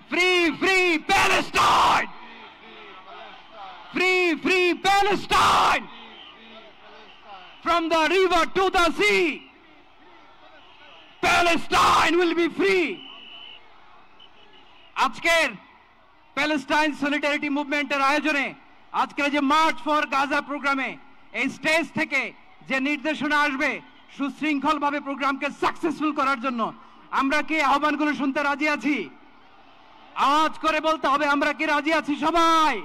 E: free free Palestine, free free Palestine, from the river to the sea, Palestine will be free. আজকের প্যালেস্টাইন সলিডারিটি মুভমেন্টের আয়োজনে আজকের যে মার্চ ফর গাজা প্রোগ্রামে এই স্টেজ থেকে যে নির্দেশনা আসবে সুশৃঙ্খলভাবে প্রোগ্রামকে সাকসেসফুল করার জন্য, আমরা কি আহ্বানগুলো শুনতে রাজি আছি? আওয়াজ করে বলতে হবে, আমরা কি রাজি আছি সবাই?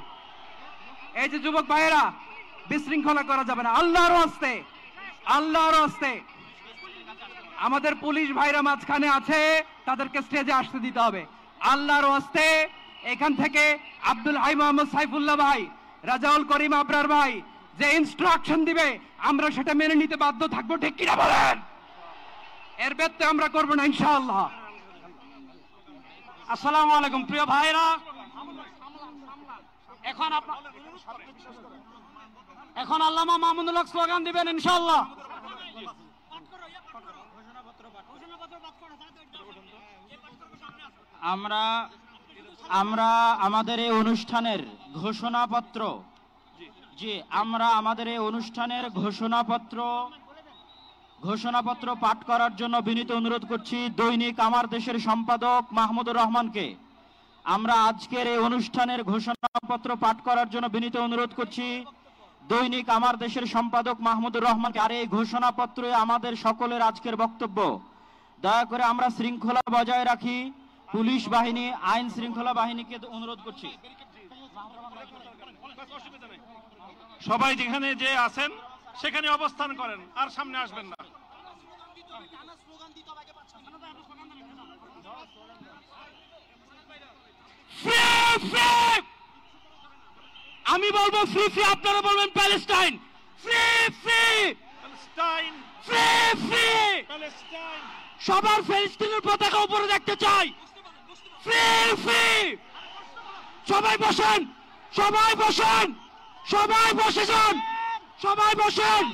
E: এই যে যুবক ভাইয়েরা, বিশৃঙ্খলা করা যাবে না, আল্লাহর হস্তে, আল্লাহর হস্তে। আমাদের পুলিশ ভাইরা মাঝখানে আছে, তাদেরকে স্টেজে আসতে দিতে হবে আল্লাহর হস্তে। এখান থেকে আব্দুল হাই মোহাম্মদ সাইফুল্লাহ ভাই, রাজাউল করিম আবরার ভাই যে ইনস্ট্রাকশন দিবে আমরা সেটা মেনে নিতে বাধ্য থাকবো, ঠিক কিনা বলেন? এর ব্যত্যয় আমরা করবো না ইনশাআল্লাহ।
B: আসসালামু আলাইকুম প্রিয় ভাইরা, এখন আল্লামা মামুনুল হক স্লোগান দিবেন ইনশাআল্লাহ।
H: আমরা আমাদের এই অনুষ্ঠানের ঘোষণাপত্র, জি আমরা আমাদের এই অনুষ্ঠানের ঘোষণাপত্র পাঠ করার জন্য বিনীত অনুরোধ করছি দৈনিক আমার দেশের সম্পাদক মাহমুদুর রহমানকে। আমরা আজকের এই অনুষ্ঠানের ঘোষণাপত্র পাঠ করার জন্য বিনীত অনুরোধ করছি দৈনিক আমার দেশের সম্পাদক মাহমুদুর রহমানকে। আর এই ঘোষণাপত্রে আমাদের সকলের আজকের বক্তব্য, দয়া করে আমরা শৃঙ্খলা বজায় রাখি। পুলিশ বাহিনী, আইন শৃঙ্খলা বাহিনীকে অনুরোধ করছি
G: সবাই যেখানে যে আছেন সেখানে অবস্থান করেন, আর সামনে আসবেন না।
B: আমি বলবো ফ্রি ফ্রি, আপনারা বলবেন Palestine. Free free
G: Palestine,
B: free free
G: Palestine.
B: সবার ফিলিস্তিনের পতাকা উপরে দেখতে চাই। ফ্রি ফ্রি, সবাই বসেন, সবাই বসেন, সবাই বসে যান, সবাই বসেন,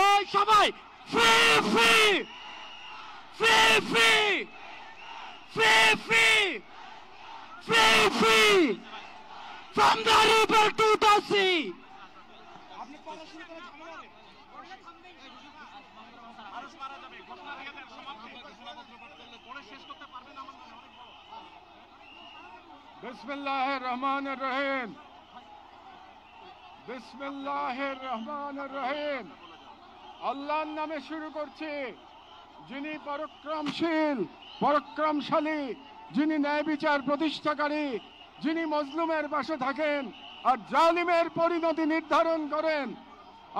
B: ওই সবাই। Free free, free free, free free, free free, from the river to the sea.
I: বিসমিল্লাহির রহমানির রহিম, বিসমিল্লাহির রহমানির রহিম। আল্লাহর নামে শুরু করছি, যিনি পরাক্রমশীল, পরাক্রমশালী, যিনি ন্যায় বিচার প্রতিষ্ঠাকারী, যিনি মজলুমের পাশে থাকেন আর জালিমের পরিণতি নির্ধারণ করেন।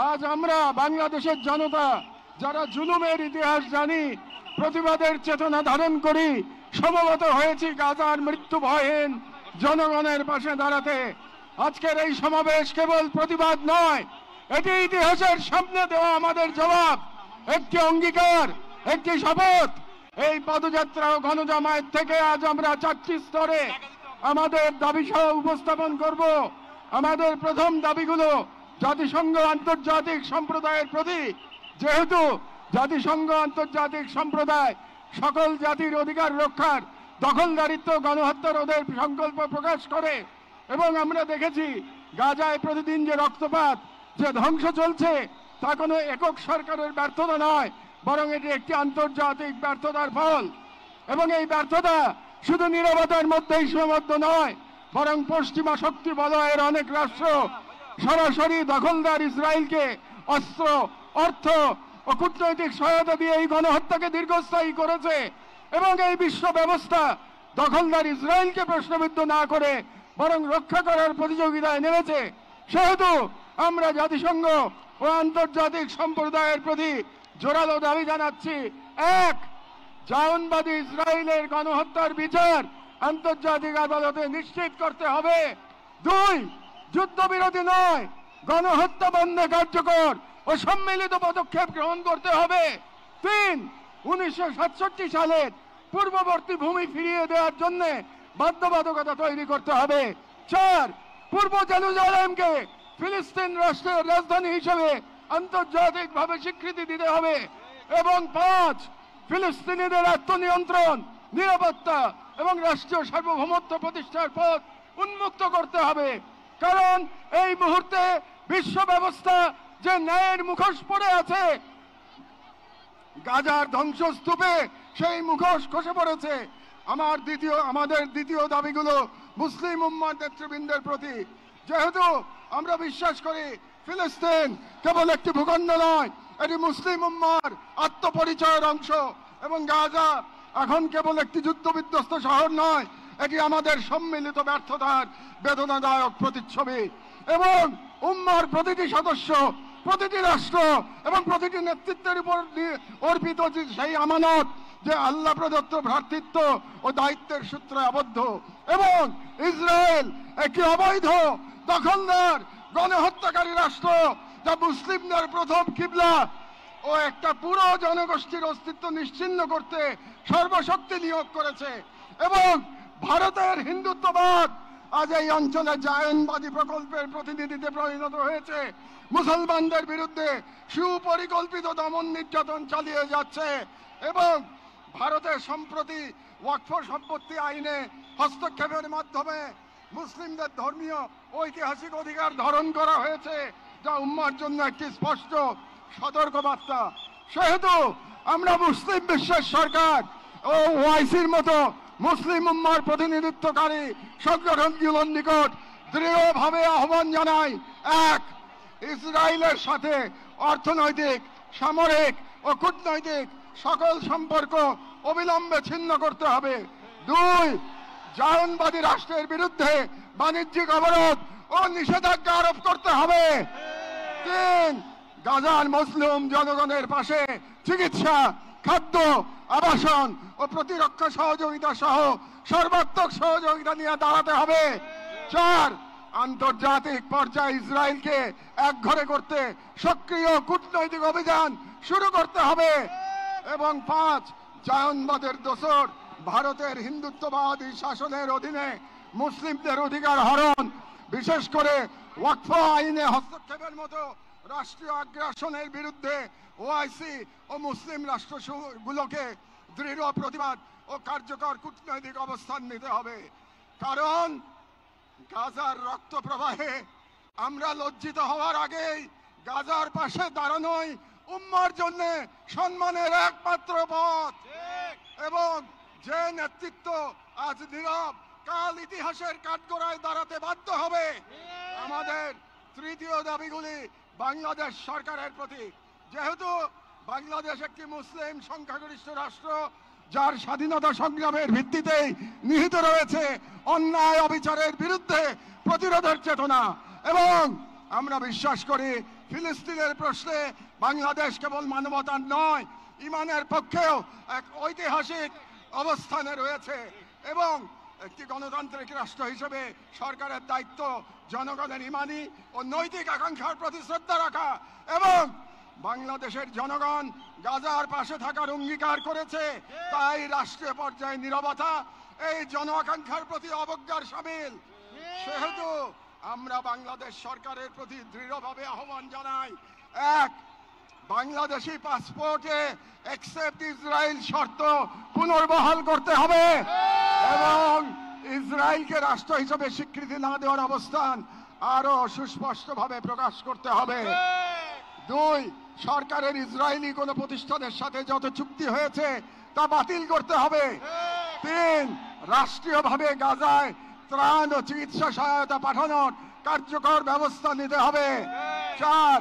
I: আজ আমরা বাংলাদেশের জনতা যারা জুলুমের ইতিহাস জানি, প্রতিবাদের চেতনা ধারণ করি, সমবেত হয়েছি গাজার মৃত্যু ভয়হীন জনগণের পাশে দাঁড়াতে। আজকের এই সমাবেশ কেবল প্রতিবাদ নয়, এটি ইতিহাসের সামনে দেওয়া আমাদের জবাব, একটি অঙ্গীকার, একটি শপথ। এই পদযাত্রা ও গণজামায়াত থেকে আজ আমরা 4টি স্তরে আমাদের দাবি সহ উপস্থাপন করব। আমাদের প্রথম দাবিগুলো জাতিসংঘ আন্তর্জাতিক সম্প্রদায়ের প্রতি, যেহেতু জাতিসংঘ আন্তর্জাতিক সম্প্রদায় সকল জাতির অধিকার রক্ষার, দখলদারিত্ব, গণহত্যা রোধের সংকল্প প্রকাশ করে, এবং আমরা দেখেছি গাজায় প্রতিদিন যে রক্তপাত, যে ধ্বংস চলছে, তা কোনো একক সরকারের ব্যর্থতা নয়, বরং এটি একটি আন্তর্জাতিক ব্যর্থতার ফল। এবং এই ব্যর্থতা শুধু নীরবতার মধ্যেই সীমাবদ্ধ নয়, বরং পশ্চিমা শক্তি বলয়ের অনেক রাষ্ট্র সরাসরি দখলদার ইসরায়েলকে অস্ত্র, অর্থ ও কূটনৈতিক সহায়তা দিয়ে এই গণহত্যাকে দীর্ঘস্থায়ী করেছে এবং এই বিশ্ব ব্যবস্থা দখলদার ইসরায়েলকে প্রশ্নবিদ্ধ না করে বরং রক্ষা করার প্রতিযোগিতায় নেমেছে। সেহেতু আমরা জাতিসংঘ ও আন্তর্জাতিক সম্প্রদায়ের প্রতি জোরালো দাবি জানাচ্ছি, এক, জায়নবাদী ইসরায়েলের গণহত্যার বিচার আন্তর্জাতিক আদালতে নিশ্চিত করতে হবে। দুই, যুদ্ধবিরতি নয়, গণহত্যা বন্ধে কার্যকর ও সম্মিলিত পদক্ষেপ গ্রহণ করতে হবে। তিন, 1967 সালের পূর্ববর্তী ভূমি ফিরিয়ে দেওয়ার জন্য বাধ্যবাধকতা তৈরি করতে হবে। চার, পূর্ব জেরুজালেমকে ফিলিস্তিন রাষ্ট্রের রাজধানী হিসেবে আন্তর্জাতিকভাবে স্বীকৃতি দিতে হবে। এবং পাঁচ, ফিলিস্তিনিদের আত্মনিয়ন্ত্রণ, নিরাপত্তা এবং রাষ্ট্রীয় সার্বভৌমত্ব প্রতিষ্ঠার পথ উন্মুক্ত করতে হবে। কারণ এই মুহূর্তে বিশ্ব ব্যবস্থা যে ন্যায়ের মুখোশ পড়ে আছে, গাজার ধ্বংসস্তূপে সেই মুখোশ খসে পড়েছে। আমাদের দ্বিতীয় দাবিগুলো মুসলিম উম্মার নেতৃবৃন্দের প্রতি। যেহেতু আমরা বিশ্বাস করি ফিলিস্তিন কেবল একটি ভূখণ্ড নয়, এটি মুসলিম উম্মার আত্মপরিচয়ের অংশ এবং গাজা এখন কেবল একটি যুদ্ধবিধ্বস্ত শহর নয়, এটি আমাদের সম্মিলিত ব্যর্থতার বেদনাদায়ক প্রতিচ্ছবি। এবং উম্মার প্রতিটি সদস্য, প্রতিটি রাষ্ট্র এবং প্রতিটি নেতৃত্বের উপর অর্পিত সেই আমানত যে আল্লাহ প্রদত্ত ভ্রাতৃত্ব ও দায়িত্বের সূত্রে আবদ্ধ। এবং ইসরায়েল একটি অবৈধ দখলদার গণহত্যাকারী রাষ্ট্র, যা মুসলিমদের প্রথম কিবলা ও একটা পুরো জনগোষ্ঠীর অস্তিত্ব নিশ্চিহ্ন করতে সর্বশক্তি নিয়োগ করেছে। এবং ভারতের হিন্দুত্ববাদ আজ এই অঞ্চলে জায়নবাদী প্রকল্পের প্রতিনিধিতে পরিণত হয়েছে, মুসলমানদের বিরুদ্ধে সুপরিকল্পিত দমন নির্যাতন চালিয়ে যাচ্ছে। এবং ভারতের সম্প্রতি ওয়াকফ সম্পত্তি আইনে হস্তক্ষেপের মাধ্যমে মুসলিমদের ধর্মীয় ঐতিহাসিক অধিকার ধারণ করা হয়েছে, যা উম্মার জন্য একটি স্পষ্ট সতর্কবার্তা। সেহেতু আমরা মুসলিম বিশ্বের সরকার ও ওআইসির মতো মুসলিম উম্মার প্রতিনিধিত্বকারী সংগঠনগুলোর নিকট দৃঢ়ভাবে আহ্বান জানাই, এক, ইসরায়েলের সাথে অর্থনৈতিক, সামরিক ও কূটনৈতিক সকল সম্পর্ক অবিলম্বে ছিন্ন করতে হবে। দুই, জায়নবাদী রাষ্ট্রের বিরুদ্ধে বাণিজ্যিক অবরোধ ও নিষেধাজ্ঞা আরোপ করতে হবে। তিন, গাজার মুসলিম জনগণের পাশে চিকিৎসা, খাদ্য, আবাসন ও প্রতিরক্ষা সহযোগিতা সহ সর্বাত্মক সহযোগিতা নিয়ে দাঁড়াতে হবে। চার, আন্তর্জাতিক পর্যায়ে ইসরায়েলকে একঘরে করতে সক্রিয় কূটনৈতিক অভিযান শুরু করতে হবে। এবং পাঁচ, জায়নবাদের দোসর ভারতের হিন্দুত্ববাদী শাসনের অধীনে মুসলিমদের অধিকার হরণ, বিশেষ করে ওয়াকফ আইনে হস্তক্ষেপের মতো রাষ্ট্রীয় আগ্রাসনের বিরুদ্ধে ওআইসি ও মুসলিম রাষ্ট্রগুলোকে দৃঢ় প্রতিবাদ ও কার্যকর কূটনৈতিক অবস্থান নিতে হবে। কারণ গাজার রক্ত প্রবাহে আমরা লজ্জিত হওয়ার আগেই গাজার পাশে দাঁড়ানোই উম্মার জন্য সম্মানের একমাত্র পথ। এবং যে নেতৃত্ব আজ নীরব, কাল ইতিহাসের কাঠগড়ায় দাঁড়াতে বাধ্য হবে। আমাদের তৃতীয় দাবিগুলি বাংলাদেশ সরকারের প্রতি। যেহেতু বাংলাদেশ একটি মুসলিম সংখ্যাগরিষ্ঠ রাষ্ট্র, যার স্বাধীনতা সংগ্রামের ভিত্তিতেই নিহিত রয়েছে অন্যায় অবিচারের বিরুদ্ধে প্রতিরোধের চেতনা। এবং আমরা বিশ্বাস করি ফিলিস্তিনের প্রশ্নে বাংলাদেশ কেবল মানবতার নয়, ইমানের পক্ষেও এক ঐতিহাসিক অবস্থানে রয়েছে। এবং একটি গণতান্ত্রিক রাষ্ট্র হিসেবে সরকারের দায়িত্ব জনগণের ইমানি ও নৈতিক আকাঙ্ক্ষার প্রতি শ্রদ্ধা রাখা। এবং বাংলাদেশের জনগণ গাজার পাশে থাকার অঙ্গীকার করেছে, তাই রাষ্ট্রীয় পর্যায়ে নীরবতা এই জন আকাঙ্ক্ষার প্রতি অবজ্ঞার শামিল। সেহেতু আমরা বাংলাদেশ সরকারের প্রতি দৃঢ়ভাবে আহ্বান জানাই, এক, বাংলাদেশি পাসপোর্টে অ্যাকসেপ্ট ইসরায়েল শর্ত পুনর্বহাল করতে হবে এবং ইসরায়েলকে রাষ্ট্র হিসেবে স্বীকৃতি না দেওয়ার অবস্থান আরো সুস্পষ্টভাবে প্রকাশ করতে হবে। দুই, সরকারের ইসরায়েলি কোনো প্রতিষ্ঠানের সাথে যত চুক্তি হয়েছে তা বাতিল করতে হবে। তিন, রাষ্ট্রীয়ভাবে গাজায় ত্রাণ ও চিকিৎসা সহায়তা পাঠানোর কার্যকর ব্যবস্থা নিতে হবে। 4,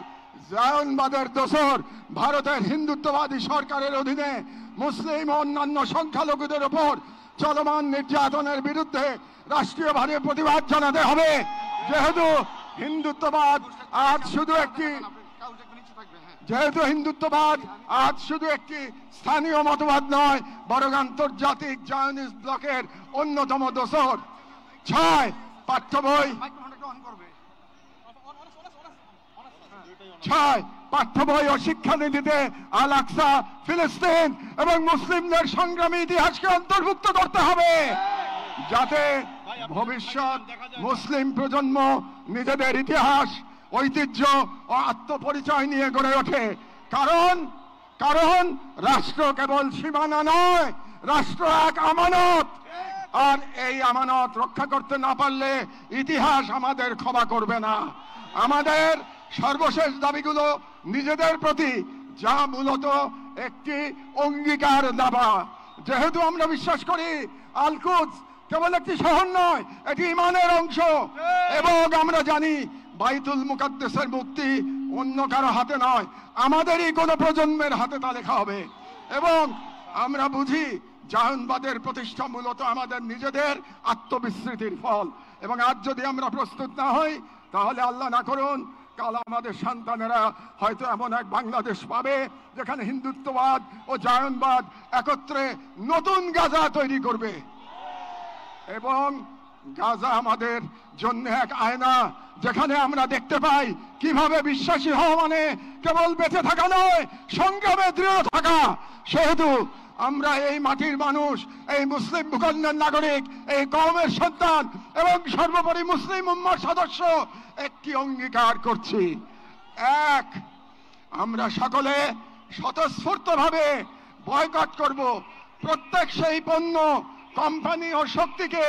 I: জায়নবাদের দোসর ভারতের হিন্দুত্ববাদী সরকারের অধীনে মুসলিম ও অন্যান্য সংখ্যালঘুদের উপর চলমান নির্যাতনের বিরুদ্ধে রাষ্ট্রীয়ভাবে প্রতিবাদ জানাতে হবে। যেহেতু হিন্দুত্ববাদ আজ শুধু একটি স্থানীয় মতবাদ নয়, বরং আন্তর্জাতিক জায়নিস্ট ব্লকের অন্যতম দোসর। 6, পাঠ্য বই ও শিক্ষানীতিতে আল আকসা, ফিলিস্তিন এবং মুসলিমদের সংগ্রামী ইতিহাসকে অন্তর্ভুক্ত করতে হবে, যাতে ভবিষ্যৎ মুসলিম প্রজন্ম নিজেদের ইতিহাস, ঐতিহ্য ও আত্মপরিচয় নিয়ে গড়ে ওঠে। কারণ রাষ্ট্র কেবল সীমানা নয়, রাষ্ট্র এক আমানত, আর এই আমানত রক্ষা করতে না পারলে ইতিহাস আমাদের ক্ষমা করবে না। আমাদের সর্বশেষ দাবিগুলো নিজেদের প্রতি, যা মূলত একটি অঙ্গীকার দাবা। যেহেতু আমরা বিশ্বাস করি আল কুদস কেবল একটি শহর নয়, এটি ঈমানের অংশ, এবং আমরা জানি বাইতুল মুকাদ্দাসের মুক্তি অন্য কারো হাতে নয়, আমাদেরই কোনো প্রজন্মের হাতে তা লেখা হবে। এবং আমরা বুঝি জায়নবাদের প্রতিষ্ঠা মূলত আমাদের নিজেদের আত্মবিস্মৃতির ফল, এবং আজ যদি আমরা প্রস্তুত না হই, তাহলে আল্লাহ না করুন কাল আমাদের সন্তানেরা হয়তো এমন এক বাংলাদেশ পাবে যেখানে হিন্দুত্ববাদ ও জায়নবাদ একত্রে নতুন গাজা তৈরি করবে। এবং গাজা আমাদের জন্য এক আয়না, যেখানে আমরা দেখতে পাই কিভাবে বিশ্বাসী হওয়া মানে কেবল বেঁচে থাকা নয়, সংগ্রামে দৃঢ় থাকা। সেহেতু আমরা এই মাটির মানুষ, এই মুসলিম ভূখণ্ডের নাগরিক, এই কওমের সন্তান এবং সর্বোপরি মুসলিম উম্মার সদস্য একটি অঙ্গীকার করছি। 1, আমরা সকলে স্বতঃস্ফূর্তভাবে বয়কট করব প্রত্যেক সেই পণ্য, কোম্পানি ও শক্তিকে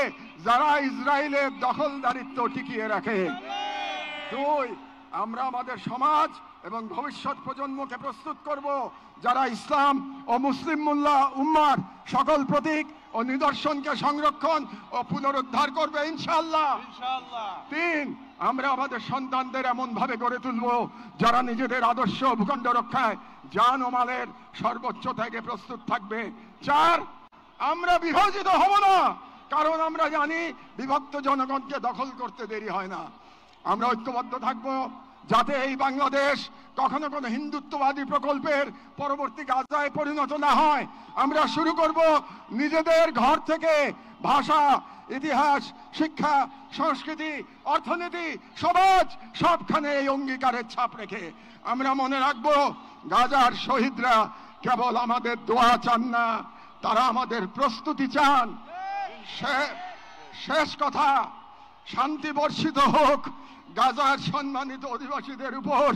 I: যারা ইসরায়েলের দখলদারিত্ব টিকিয়ে রাখে। 2, আমরা আমাদের সমাজ এবং ভবিষ্যৎ প্রজন্মকে প্রস্তুত করব যারা ইসলাম ও মুসলিম উম্মার সকল প্রতীক ও নিদর্শনকে সংরক্ষণ ও পুনরুদ্ধার করবে ইনশাআল্লাহ। 3, আমরা আমাদের সন্তানদের এমন ভাবে গড়ে তুলব যারা নিজেদের আদর্শ ভূখণ্ড রক্ষায় জান ও মালের সর্বোচ্চ ত্যাগে প্রস্তুত থাকবে। 4, আমরা বিভাজিত হব না, কারণ আমরা জানি বিভক্ত জনগণকে দখল করতে দেরি হয় না। আমরা ঐক্যবদ্ধ থাকব যাতে এই বাংলাদেশ কখনো কোনো হিন্দুত্ববাদী প্রকল্পের পরবর্তী গাজায় পরিণত না হয়। আমরা শুরু করব নিজেদের ঘর থেকে, ভাষা, ইতিহাস, শিক্ষা, সংস্কৃতি, অর্থনীতি, সমাজ সবখানে এই অঙ্গীকারের ছাপ রেখে। আমরা মনে রাখব গাজার শহীদরা কেবল আমাদের দোয়া চান না, তারা আমাদের প্রস্তুতি চান। শেষ কথা, শান্তি বর্ষিত হোক গাজার সম্মানিত অধিবাসীদের উপর,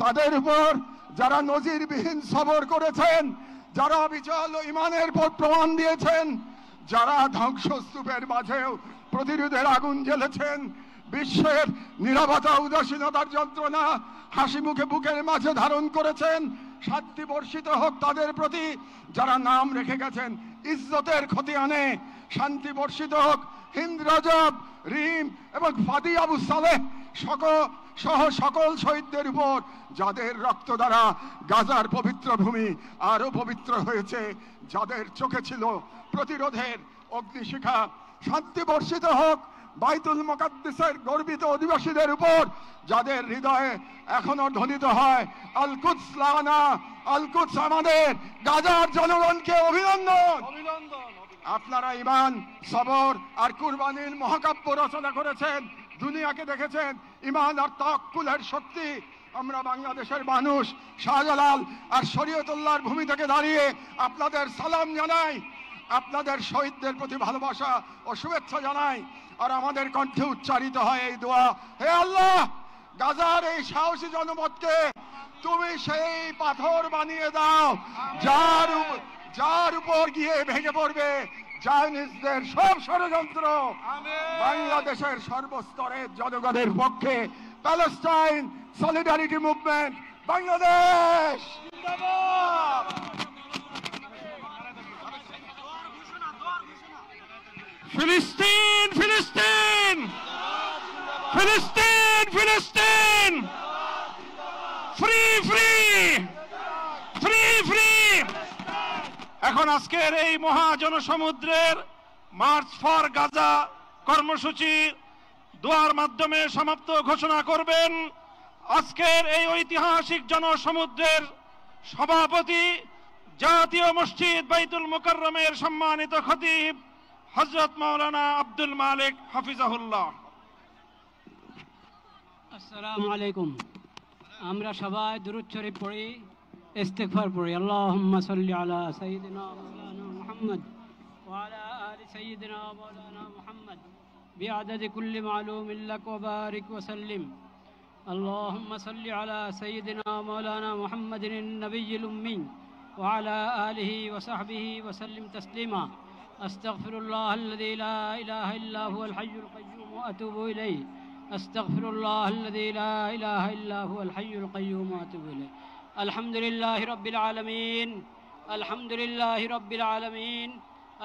I: তাদের উপর যারা নজিরবিহীন সবর করেছেন, যারা অবিচল ঈমানের পর প্রমাণ দিয়েছেন, যারা ধ্বংসস্তূপের মাঝেও প্রতিরোধের আগুন জ্বেলেছেন, বিশ্বের নীরবতা উদাসীনতার যন্ত্রণা হাসি মুখে বুকের মাঝে ধারণ করেছেন। শান্তি বর্ষিত হোক তাদের প্রতি যারা নাম রেখে গেছেন ইজ্জতের খতিয়ানে। শান্তি বর্ষিত হোক হিন্দ রজব, রিম এবং ফাদি আবু সালেহ সহ সকল শহীদদের উপর, যাদের রক্ত দ্বারা গাজার পবিত্র ভূমি আরো পবিত্র হয়েছে, যাদের চোখে ছিল প্রতিরোধের অগ্নিশিখা। শান্তি বর্ষিত হোক বাইতুল মুকাদ্দাসের গর্বিত অধিবাসীদের উপর, যাদের হৃদয়ে এখনো ধ্বনিত হয় আল কুদস লানা, আল কুদস আমাদের। গাজার জনগণকে অভিনন্দন। আপনারা ঈমান, সবর আর কুরবানির মহাকাব্য রচনা করেছেন, দুনিয়াকে দেখেছেন ঈমান আর তাওয়াক্কুলের শক্তি। আমরা বাংলাদেশের মানুষ শাহজালাল আর শরীয়তুল্লাহর ভূমি থেকে দাঁড়িয়ে আপনাদের সালাম জানাই, আপনাদের শহীদদের প্রতি ভালোবাসা ও শুভেচ্ছা জানাই। আর আমাদের কণ্ঠে উচ্চারিত হয় এই দোয়া, হে আল্লাহ, গাজার এই সাহসী জনপদকে তুমি সেই পাথর বানিয়ে দাও যার উপর গিয়ে ভেঙে পড়বে জায়নিস্টদের সব ষড়যন্ত্র। বাংলাদেশের সর্বস্তরের জনগণের পক্ষে প্যালেস্টাইন সলিডারিটি মুভমেন্ট বাংলাদেশ জিন্দাবাদ।
G: ফিলিস্তিন ফিলিস্তিন ফিলিস্তিন ফিলিস্তিন ফ্রি ফ্রি ফ্রি ফ্রি। এখন আজকের এই মহাজনসমুদ্রের মার্চ ফর গাজা কর্মসূচি দোয়ার মাধ্যমে সমাপ্ত ঘোষণা করবেন আজকের এই ঐতিহাসিক জনসমুদ্রের সভাপতি, জাতীয় মসজিদ বাইতুল মুকাররমের সম্মানিত খতিব হযরত মাওলানা আব্দুল মালিক হাফিজাহুল্লাহ।
B: আসসালামু আলাইকুম। আমরা সবাই দুরূদ শরীফ পড়ি, ইস্তিগফার পড়ি। আল্লাহুম্মা সাল্লি আলা সাইয়্যিদিনা মাওলানা মুহাম্মদ ওয়া আলা আলি সাইয়্যিদিনা মাওলানা মুহাম্মদ বিআদাদি কুল্লি মালুমিন লাক ওয়া বারিক ওয়া সাল্লিম। اللهم صل على سيدنا مولانا محمد النبي الأمي وعلى آله وصحبه وسلم تسليما. أستغفر الله الذي لا إله إلا هو الحي القيوم وأتوب إليه. أستغفر الله الذي لا إله إلا هو الحي القيوم وأتوب إليه. الحمد لله رب العالمين. الحمد لله رب العالمين.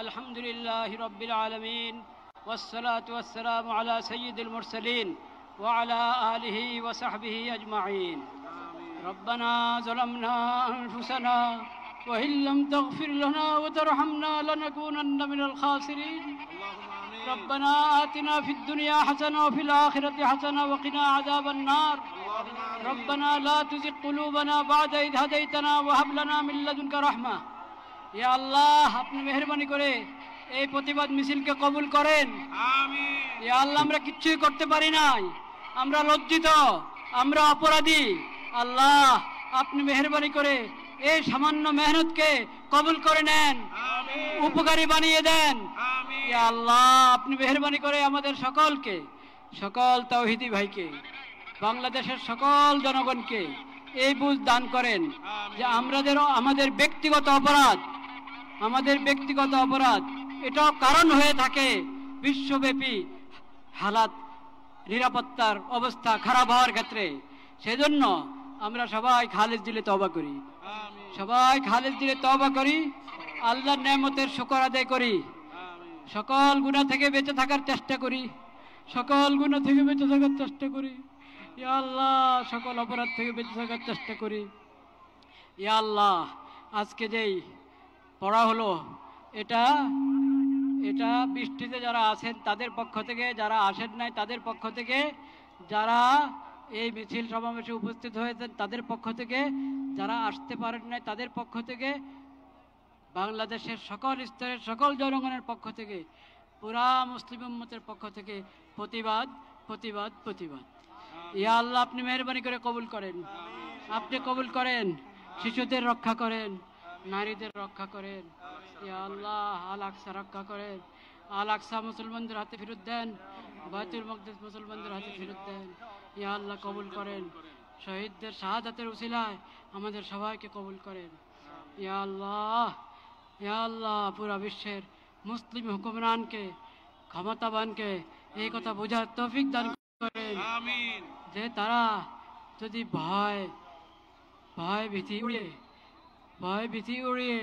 B: الحمد لله رب العالمين. والصلاة والسلام على سيد المرسلين وعلى آله وصحبه أجمعين. ربنا ظلمنا أنفسنا وإن لم تغفر لنا وترحمنا لنكونن من الخاسرين. ربنا آتنا في الدنيا حسنة وفي الآخرة حسنة وقنا عذاب النار. ربنا لا تزغ قلوبنا بعد إذ هديتنا وهب لنا من لدنك رحمة. يا الله আপনি মেহেরবানি করে এই প্রতিবাদ মিছিলকে কবুল করেন। আমিন। ইয়া আল্লাহ আমরা কিচ্ছুই করতে পারি নাই, আমরা লজ্জিত, আমরা অপরাধী। আল্লাহ আপনি মেহেরবানি করে এই সামান্য মেহনতকে কবুল করে নেন, উপকারী বানিয়ে দেন। ইয়া আল্লাহ আপনি মেহেরবানি করে আমাদের সকলকে, সকল তাওহীদি ভাইকে, বাংলাদেশের সকল জনগণকে এই বুঝ দান করেন যে আমাদের ব্যক্তিগত অপরাধ এটাও কারণ হয়ে থাকে বিশ্বব্যাপী হালাত, নিরাপত্তার অবস্থা খারাপ হওয়ার ক্ষেত্রে। সেজন্য আমরা সবাই খালেজ দিলে তওবা করি, আল্লাহর নেয়ামতের শুকর আদায় করি, সকল গুনাহ থেকে বেঁচে থাকার চেষ্টা করি, ইয়া আল্লাহ সকল অপরাধ থেকে বেঁচে থাকার চেষ্টা করি। ইয়া আল্লাহ আজকে যেই পড়া হলো এটা বৃষ্টিতে যারা আছেন তাদের পক্ষ থেকে, যারা আসেন নাই তাদের পক্ষ থেকে, যারা এই মিছিল সমাবেশে উপস্থিত হয়েছেন তাদের পক্ষ থেকে, যারা আসতে পারেন নাই তাদের পক্ষ থেকে, বাংলাদেশের সকল স্তরের সকল জনগণের পক্ষ থেকে, পুরা মুসলিম উম্মতের পক্ষ থেকে প্রতিবাদ প্রতিবাদ প্রতিবাদ। ইয়া আল্লাহ আপনি মেহেরবানি করে কবুল করেন, আপনি কবুল করেন, শিশুদের রক্ষা করেন, নারীদের রক্ষা করেন। ইয়া আল্লাহ আল আকসা রক্ষা করেন, আল আকসা মুসলমানদের হাতে ফেরত দেন, বাইতুল মাকদিস মুসলমানদের হাতে ফেরত দেন। ইয়া আল্লাহ কবুল করেন, শহীদদের শাহাদাতের উসিলায় আমাদের সবাইকে কবুল করেন। ইয়া আল্লাহ পুরা বিশ্বের মুসলিম হুকুমরানকে, ক্ষমতাবানকে এই কথা বোঝার তৌফিক দান করেন যে তারা যদি ভয় ভীতি উড়িয়ে